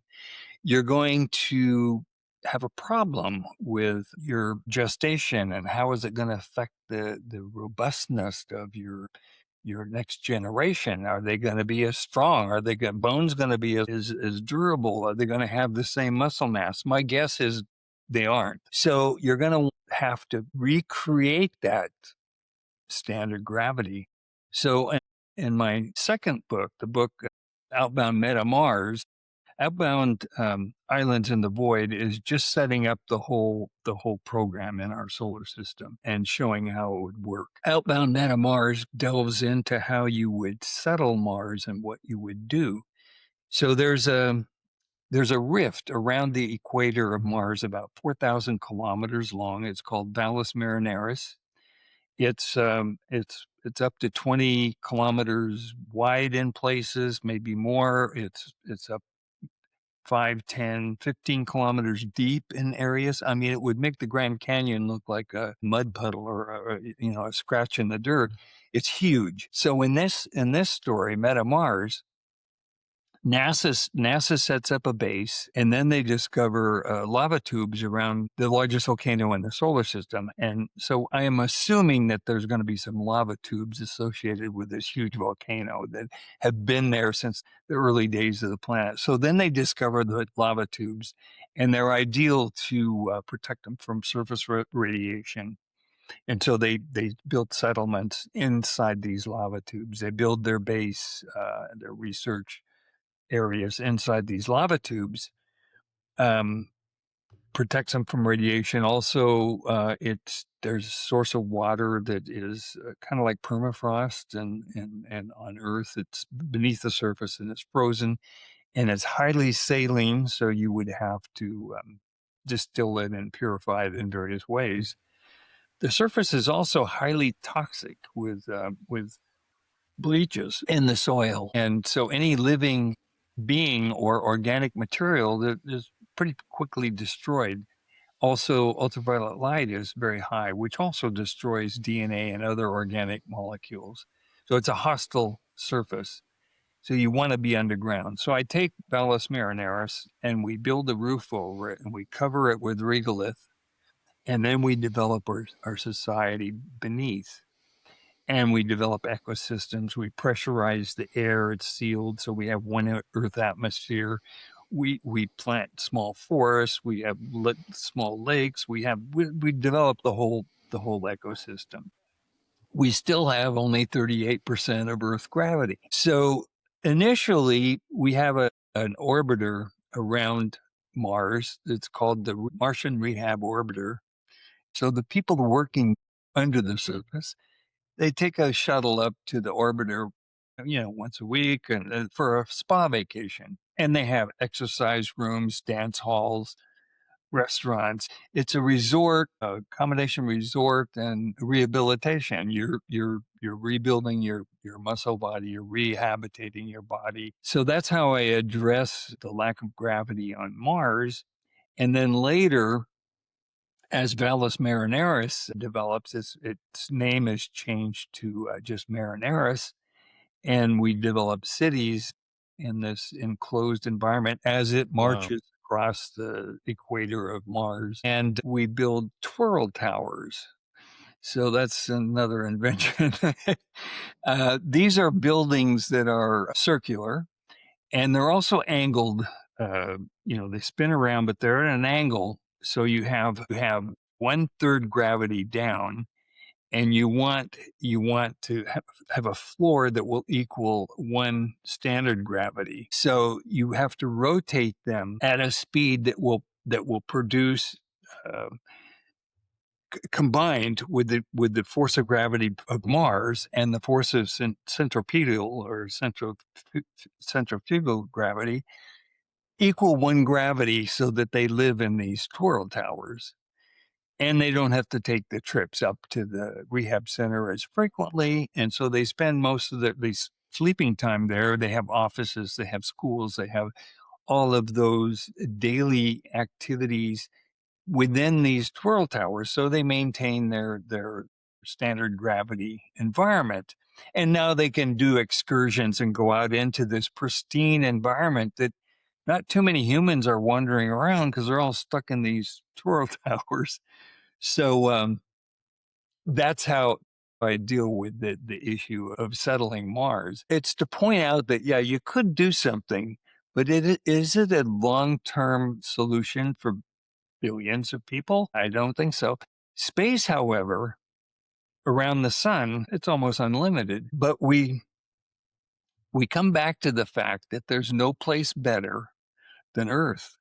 you're going to have a problem with your gestation, and how is it going to affect the robustness of your next generation? Are they going to be as strong? Are they bones going to be as durable? Are they going to have the same muscle mass? My guess is they aren't. So you're going to have to recreate that standard gravity. So in my second book, the book Outbound Meta Mars, Outbound Islands in the Void is just setting up the whole program in our solar system and showing how it would work. Outbound Meta Mars delves into how you would settle Mars and what you would do. So there's a rift around the equator of Mars about 4,000 kilometers long. It's called Valles Marineris. It's up to 20 kilometers wide in places, maybe more. It's up 5, 10, 15 kilometers deep in areas. I mean, it would make the Grand Canyon look like a mud puddle or a scratch in the dirt. It's huge. So in this story, Meta Mars, NASA sets up a base, and then they discover lava tubes around the largest volcano in the solar system. And so I am assuming that there's going to be some lava tubes associated with this huge volcano that have been there since the early days of the planet. So then they discover the lava tubes, and they're ideal to protect them from surface radiation. And so they built settlements inside these lava tubes. They build their base, their research areas inside these lava tubes, protects them from radiation. Also, there's a source of water that is kind of like permafrost, and on Earth it's beneath the surface and it's frozen, and it's highly saline, so you would have to distill it and purify it in various ways. The surface is also highly toxic with bleaches in the soil, and so any living being or organic material that is pretty quickly destroyed. Also, ultraviolet light is very high, which also destroys DNA and other organic molecules. So it's a hostile surface. So you want to be underground. So I take Valles Marineris and we build a roof over it and we cover it with regolith, and then we develop our society beneath. And we develop ecosystems. We pressurize the air; it's sealed, so we have one Earth atmosphere. We plant small forests. We have small lakes. We develop the whole ecosystem. We still have only 38% of Earth gravity. So initially, we have an orbiter around Mars that's called the Martian Rehab Orbiter. So the people working under the surface, they take a shuttle up to the orbiter, once a week and for a spa vacation. And they have exercise rooms, dance halls, restaurants. It's a resort, a combination resort and rehabilitation. You're rebuilding your muscle body, you're rehabilitating your body. So that's how I address the lack of gravity on Mars. And then later, as Valles Marineris develops, its name is changed to just Marineris, and we develop cities in this enclosed environment as it marches across the equator of Mars. And we build twirl towers. So that's another invention. These are buildings that are circular, and they're also angled. They spin around, but they're at an angle. So you have 1/3 gravity down, and you want to have a floor that will equal 1 standard gravity. So you have to rotate them at a speed that will produce. Combined with the force of gravity of Mars and the force of centripetal or centrifugal gravity equal 1 gravity, so that they live in these twirl towers. And they don't have to take the trips up to the rehab center as frequently. And so they spend most of their sleeping time there. They have offices, they have schools, they have all of those daily activities within these twirl towers. So they maintain their standard gravity environment. And now they can do excursions and go out into this pristine environment that not too many humans are wandering around because they're all stuck in these twirl towers. So that's how I deal with the issue of settling Mars. It's to point out that, yeah, you could do something, but is it a long-term solution for billions of people? I don't think so. Space, however, around the sun, it's almost unlimited, but we come back to the fact that there's no place better than Earth.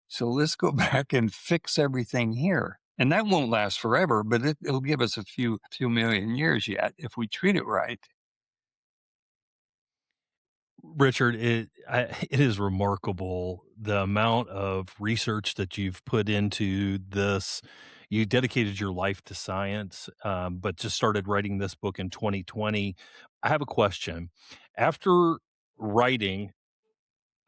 So let's go back and fix everything here. And that won't last forever, but it'll give us a few million years yet if we treat it right. Richard, it is remarkable the amount of research that you've put into this. You dedicated your life to science, but just started writing this book in 2020. I have a question. After writing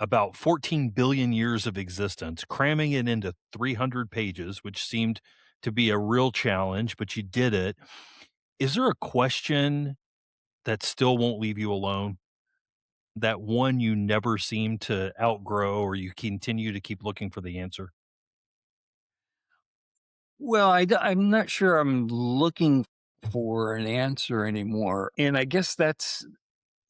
about 14 billion years of existence, cramming it into 300 pages, which seemed to be a real challenge, but you did it. Is there a question that still won't leave you alone? That one you never seem to outgrow or you continue to keep looking for the answer? Well, I'm not sure I'm looking for an answer anymore. And I guess that's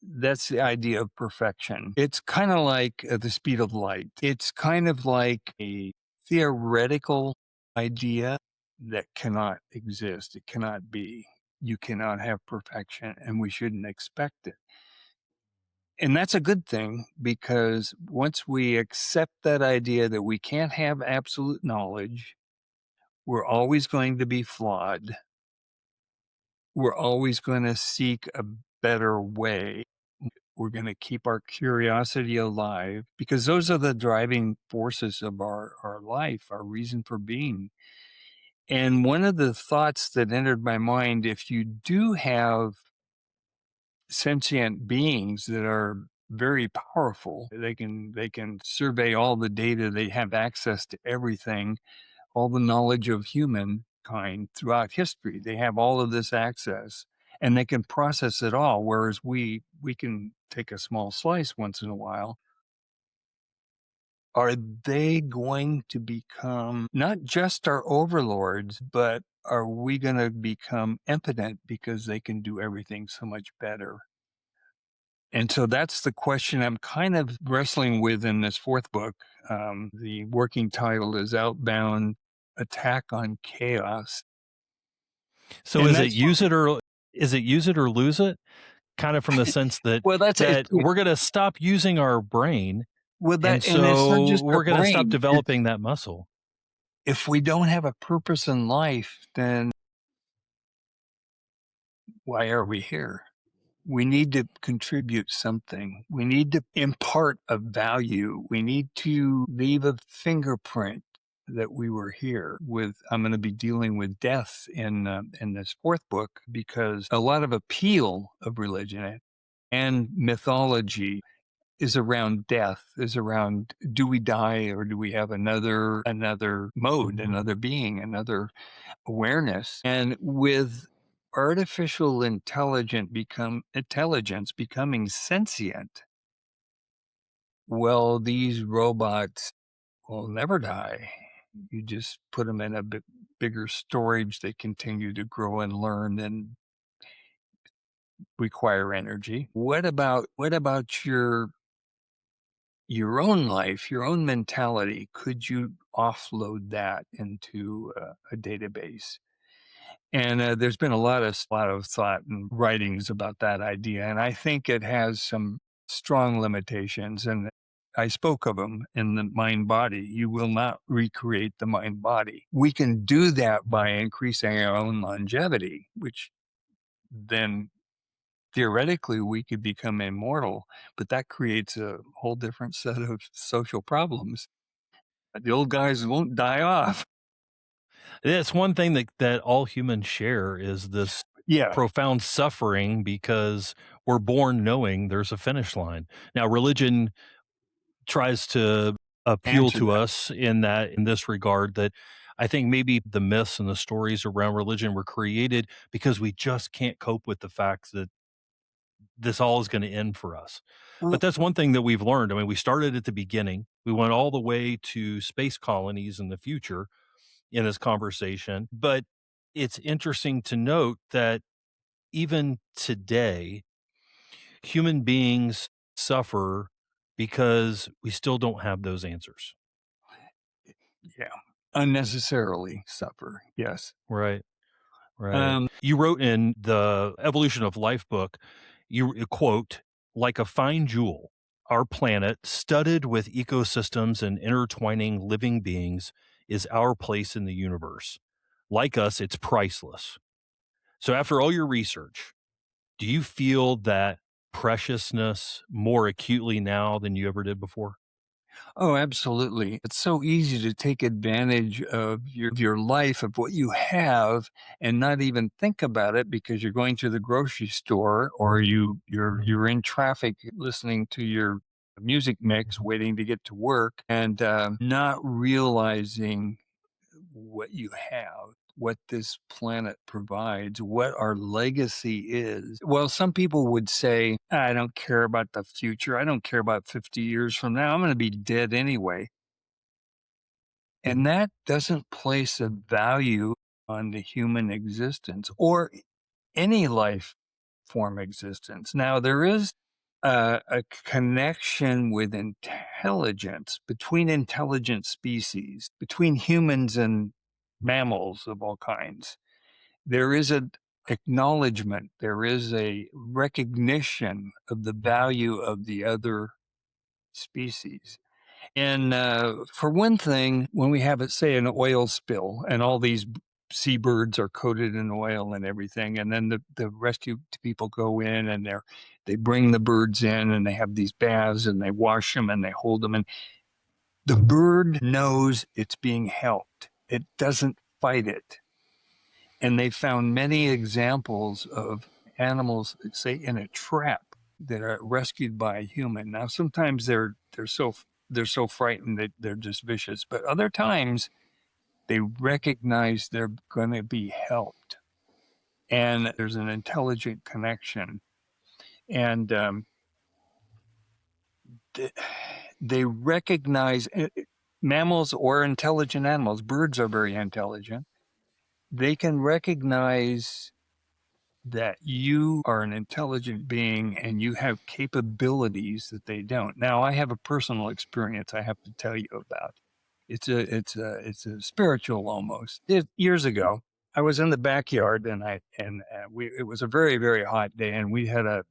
the idea of perfection. It's kind of like the speed of light. It's kind of like a theoretical idea that cannot exist. It cannot be. You cannot have perfection, and we shouldn't expect it. And that's a good thing because once we accept that idea that we can't have absolute knowledge, we're always going to be flawed. We're always going to seek a better way. We're going to keep our curiosity alive because those are the driving forces of our life, our reason for being. And one of the thoughts that entered my mind, if you do have sentient beings that are very powerful, they can survey all the data, they have access to everything, all the knowledge of humankind throughout history. They have all of this access and they can process it all, whereas we can take a small slice once in a while. Are they going to become not just our overlords, but are we going to become impotent because they can do everything so much better? And so that's the question I'm kind of wrestling with in this fourth book. The working title is Outbound Attack on Chaos. So And that's is it use it or lose it? Kind of from the sense that well, that's it. we're gonna stop using our brain, Well, and that and it's not so just our we're gonna stop brain. It's developing that muscle. if we don't have a purpose in life, then why are we here? We need to contribute something. We need to impart a value. We need to leave a fingerprint that we were here with. I'm going to be dealing with death in this fourth book because a lot of appeal of religion and mythology is around death, is around do we die or do we have another mode, another being, another awareness. And with artificial intelligence becoming sentient, well, these robots will never die. You just put them in a bigger storage. They continue to grow and learn and require energy. What about your own life, your own mentality? Could you offload that into a database? And there's been a lot of thought and writings about that idea, and I think it has some strong limitations. And I spoke of them in the mind body. You will not recreate the mind body. We can do that by increasing our own longevity, which then theoretically we could become immortal, but that creates a whole different set of social problems. The old guys won't die off. It's one thing that all humans share is this Yeah, profound suffering because we're born knowing there's a finish line. Now, religion tries to appeal answer to that. us in this regard that I think maybe the myths and the stories around religion were created because we just can't cope with the fact that this all is going to end for us. But Well, that's one thing that we've learned. I mean, we started at the beginning. We went all the way to space colonies in the future in this conversation. But it's interesting to note that even today, human beings suffer because we still don't have those answers. Yeah. Unnecessarily suffer. Yes. Right. Right. Um, You wrote in the Evolution of Life book, you quote, like a fine jewel, our planet, studded with ecosystems and intertwining living beings, is our place in the universe. Like us, it's priceless. So, after all your research, do you feel that preciousness more acutely now than you ever did before? oh, absolutely. It's so easy to take advantage of your life, of what you have, and not even think about it because you're going to the grocery store or you're in traffic listening to your music mix, waiting to get to work, and not realizing what you have, what this planet provides, what our legacy is. Well, some people would say, I don't care about the future. I don't care about 50 years from now. I'm going to be dead anyway. And that doesn't place a value on the human existence or any life form existence. Now, there is a connection with intelligence between intelligent species, between humans and mammals of all kinds. There is an acknowledgement, there is a recognition of the value of the other species. And for one thing, when we have, say, an oil spill and all these seabirds are coated in oil and everything, and then the rescue people go in and they bring the birds in and they have these baths and they wash them and they hold them, and the bird knows it's being helped. It doesn't fight it. And they found many examples of animals, say, in a trap that are rescued by a human. Now, sometimes they're so frightened that they're just vicious, but other times they recognize they're going to be helped, and there's an intelligent connection, and th- they recognize mammals or intelligent animals. Birds are very intelligent. They can recognize that you are an intelligent being and you have capabilities that they don't. Now, I have a personal experience I have to tell you about. It's a spiritual almost. Years ago, I was in the backyard and it was a very very hot day and we'd had a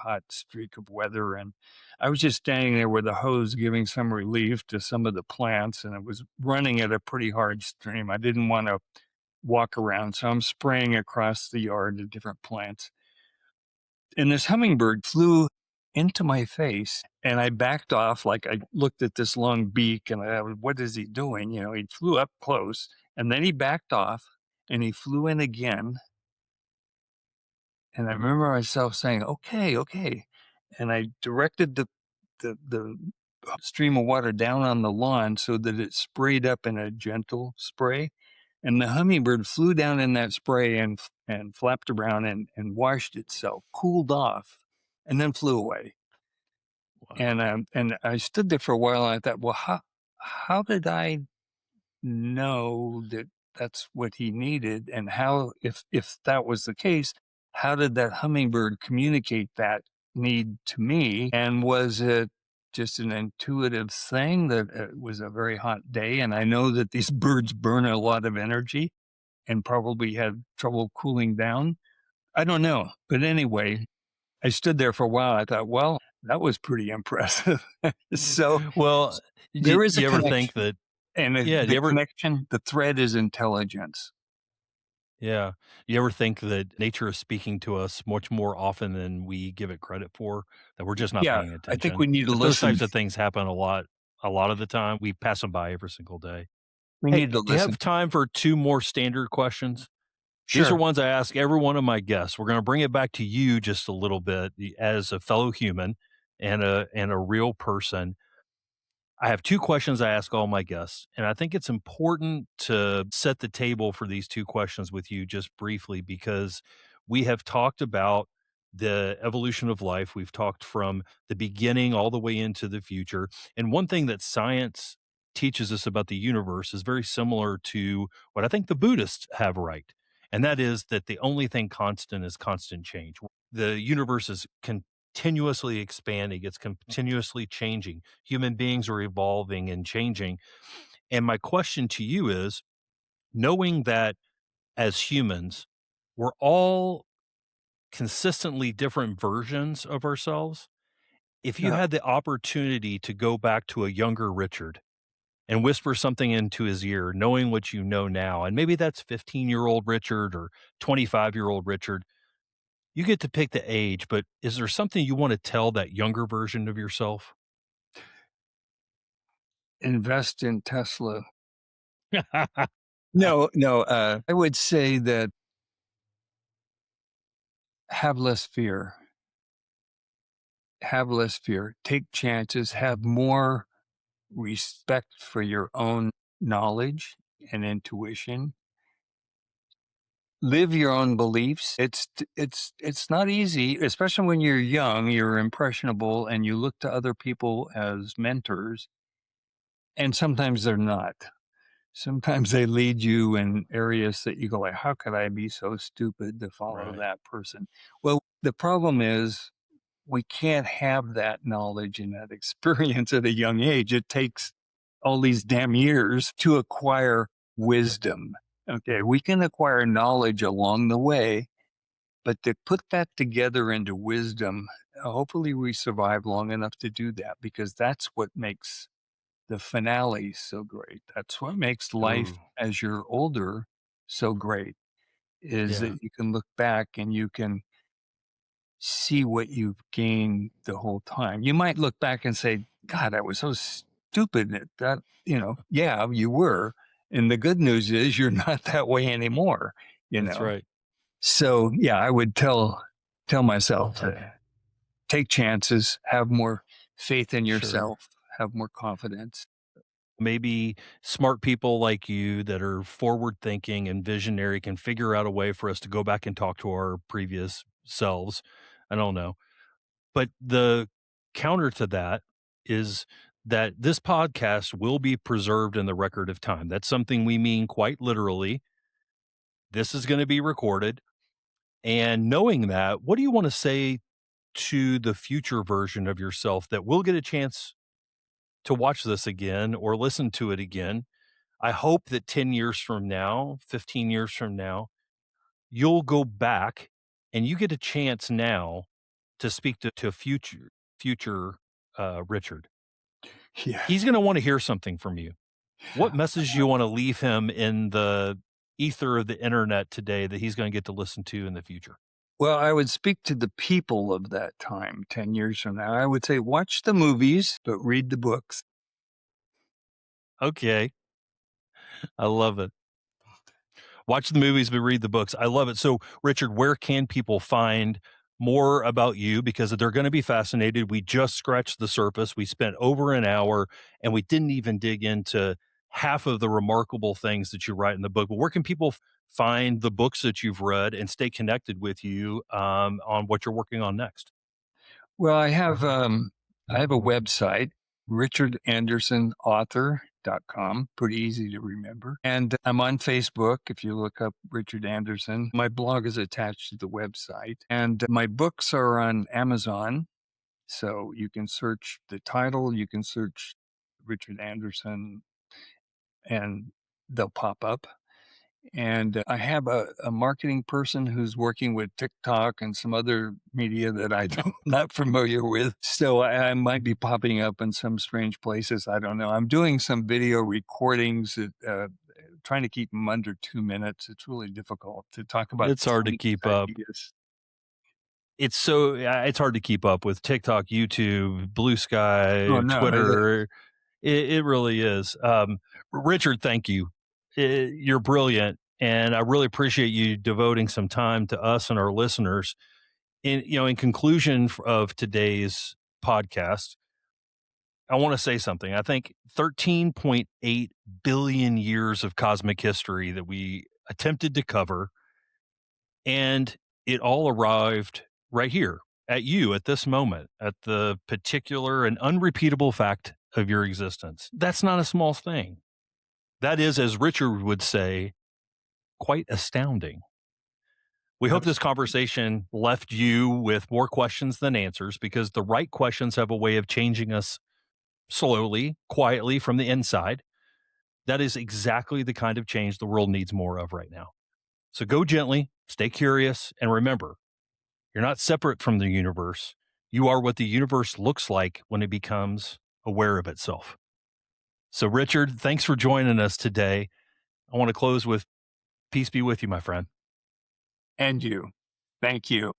hot streak of weather and I was just standing there with a hose giving some relief to some of the plants and it was running at a pretty hard stream. I didn't want to walk around. So I'm spraying across the yard to different plants. And this hummingbird flew into my face and I backed off. Like I looked at this long beak and what is he doing? He flew up close and then he backed off and he flew in again. And I remember myself saying, okay, okay. And I directed the stream of water down on the lawn so that it sprayed up in a gentle spray. And the hummingbird flew down in that spray and flapped around and washed itself, cooled off, and then flew away. Wow. And I stood there for a while and I thought, well, how did I know that that's what he needed? And how, if that was the case, how did that hummingbird communicate that need to me? And was it just an intuitive thing that it was a very hot day? And I know that these birds burn a lot of energy and probably had trouble cooling down. I don't know. But anyway, I stood there for a while. I thought, well, that was pretty impressive. So Well, do there is a you ever think connection. that And yeah, do you the ever connection, the thread is intelligence. yeah, you ever think that nature is speaking to us much more often than we give it credit for, that we're just not Yeah, paying I think attention? we need to That those listen. types of things happen a lot of the time. We pass them by every single day. We Hey, need to do you listen. have time for 2 more standard questions? These are Sure. ones I ask every one of my guests. We're gonna bring it back to you just a little bit as a fellow human and a real person. I have 2 questions I ask all my guests, and I think it's important to set the table for these 2 questions with you just briefly because we have talked about the evolution of life. We've talked from the beginning all the way into the future. And one thing that science teaches us about the universe is very similar to what I think the Buddhists have right. And that is that the only thing constant is constant change. The universe is continuously expanding, it's continuously changing. Human beings are evolving and changing. And my question to you is, knowing that as humans, we're all consistently different versions of ourselves. If you Yeah. had the opportunity to go back to a younger Richard and whisper something into his ear, knowing what you know now, and maybe that's 15-year-old Richard or 25-year-old Richard, you get to pick the age, but is there something you want to tell that younger version of yourself? Invest in Tesla. No, no, I would say that have less fear. Have less fear. Take chances. Have more respect for your own knowledge and intuition. Live your own beliefs. It's not easy, especially when you're young, you're impressionable, and you look to other people as mentors, and sometimes they're not. Sometimes they lead you in areas that you go like, "How could I be so stupid to follow Right. that person?" Well, the problem is we can't have that knowledge and that experience at a young age. It takes all these damn years to acquire wisdom. Okay, we can acquire knowledge along the way, but to put that together into wisdom, hopefully we survive long enough to do that because that's what makes the finale so great. That's what makes life Ooh, as you're older so great is yeah, that you can look back and you can see what you've gained the whole time. You might look back and say, God, I was so stupid at that, yeah, you were. And the good news is you're not that way anymore, you that's know. right. So yeah, I would tell myself to take chances, have more faith in Sure. yourself, have more confidence. Maybe smart people like you that are forward thinking and visionary can figure out a way for us to go back and talk to our previous selves. I don't know. But the counter to that is that this podcast will be preserved in the record of time. That's something we mean quite literally. This is going to be recorded. And knowing that, what do you want to say to the future version of yourself that will get a chance to watch this again or listen to it again? I hope that 10 years from now, 15 years from now, you'll go back and you get a chance now to speak to future Richard. Yeah. He's going to want to hear something from you. What message do you want to leave him in the ether of the internet today that he's going to get to listen to in the future? Well, I would speak to the people of that time, 10 years from now. I would say, watch the movies, but read the books. Okay. I love it. Watch the movies, but read the books. I love it. So, Richard, where can people find more about you? Because they're going to be fascinated. We just scratched the surface. We spent over an hour and we didn't even dig into half of the remarkable things that you write in the book. But where can people find the books that you've read and stay connected with you on what you're working on next? Well, I have a website, richardandersonauthor.com, pretty easy to remember. And I'm on Facebook if you look up Richard Anderson. My blog is attached to the website, and my books are on Amazon. So you can search the title, you can search Richard Anderson, and they'll pop up. And I have a marketing person who's working with TikTok and some other media that I don't not familiar with. So I might be popping up in some strange places. I don't know. I'm doing some video recordings that, trying to keep them under 2 minutes. It's really difficult to talk about It's hard to some of keep these up. ideas. It's hard to keep up with TikTok, YouTube, Blue Oh Sky, no, Twitter. It really is. Richard, thank you. You're brilliant, and I really appreciate you devoting some time to us and our listeners. In conclusion of today's podcast, I want to say something. I think 13.8 billion years of cosmic history that we attempted to cover, and it all arrived right here at you at this moment, at the particular and unrepeatable fact of your existence. That's not a small thing. That is, as Richard would say, quite astounding. We hope this Absolutely. conversation left you with more questions than answers, because the right questions have a way of changing us slowly, quietly from the inside. That is exactly the kind of change the world needs more of right now. So go gently, stay curious, and remember, you're not separate from the universe. You are what the universe looks like when it becomes aware of itself. So, Richard, thanks for joining us today. I want to close with peace be with you, my friend. And you. Thank you.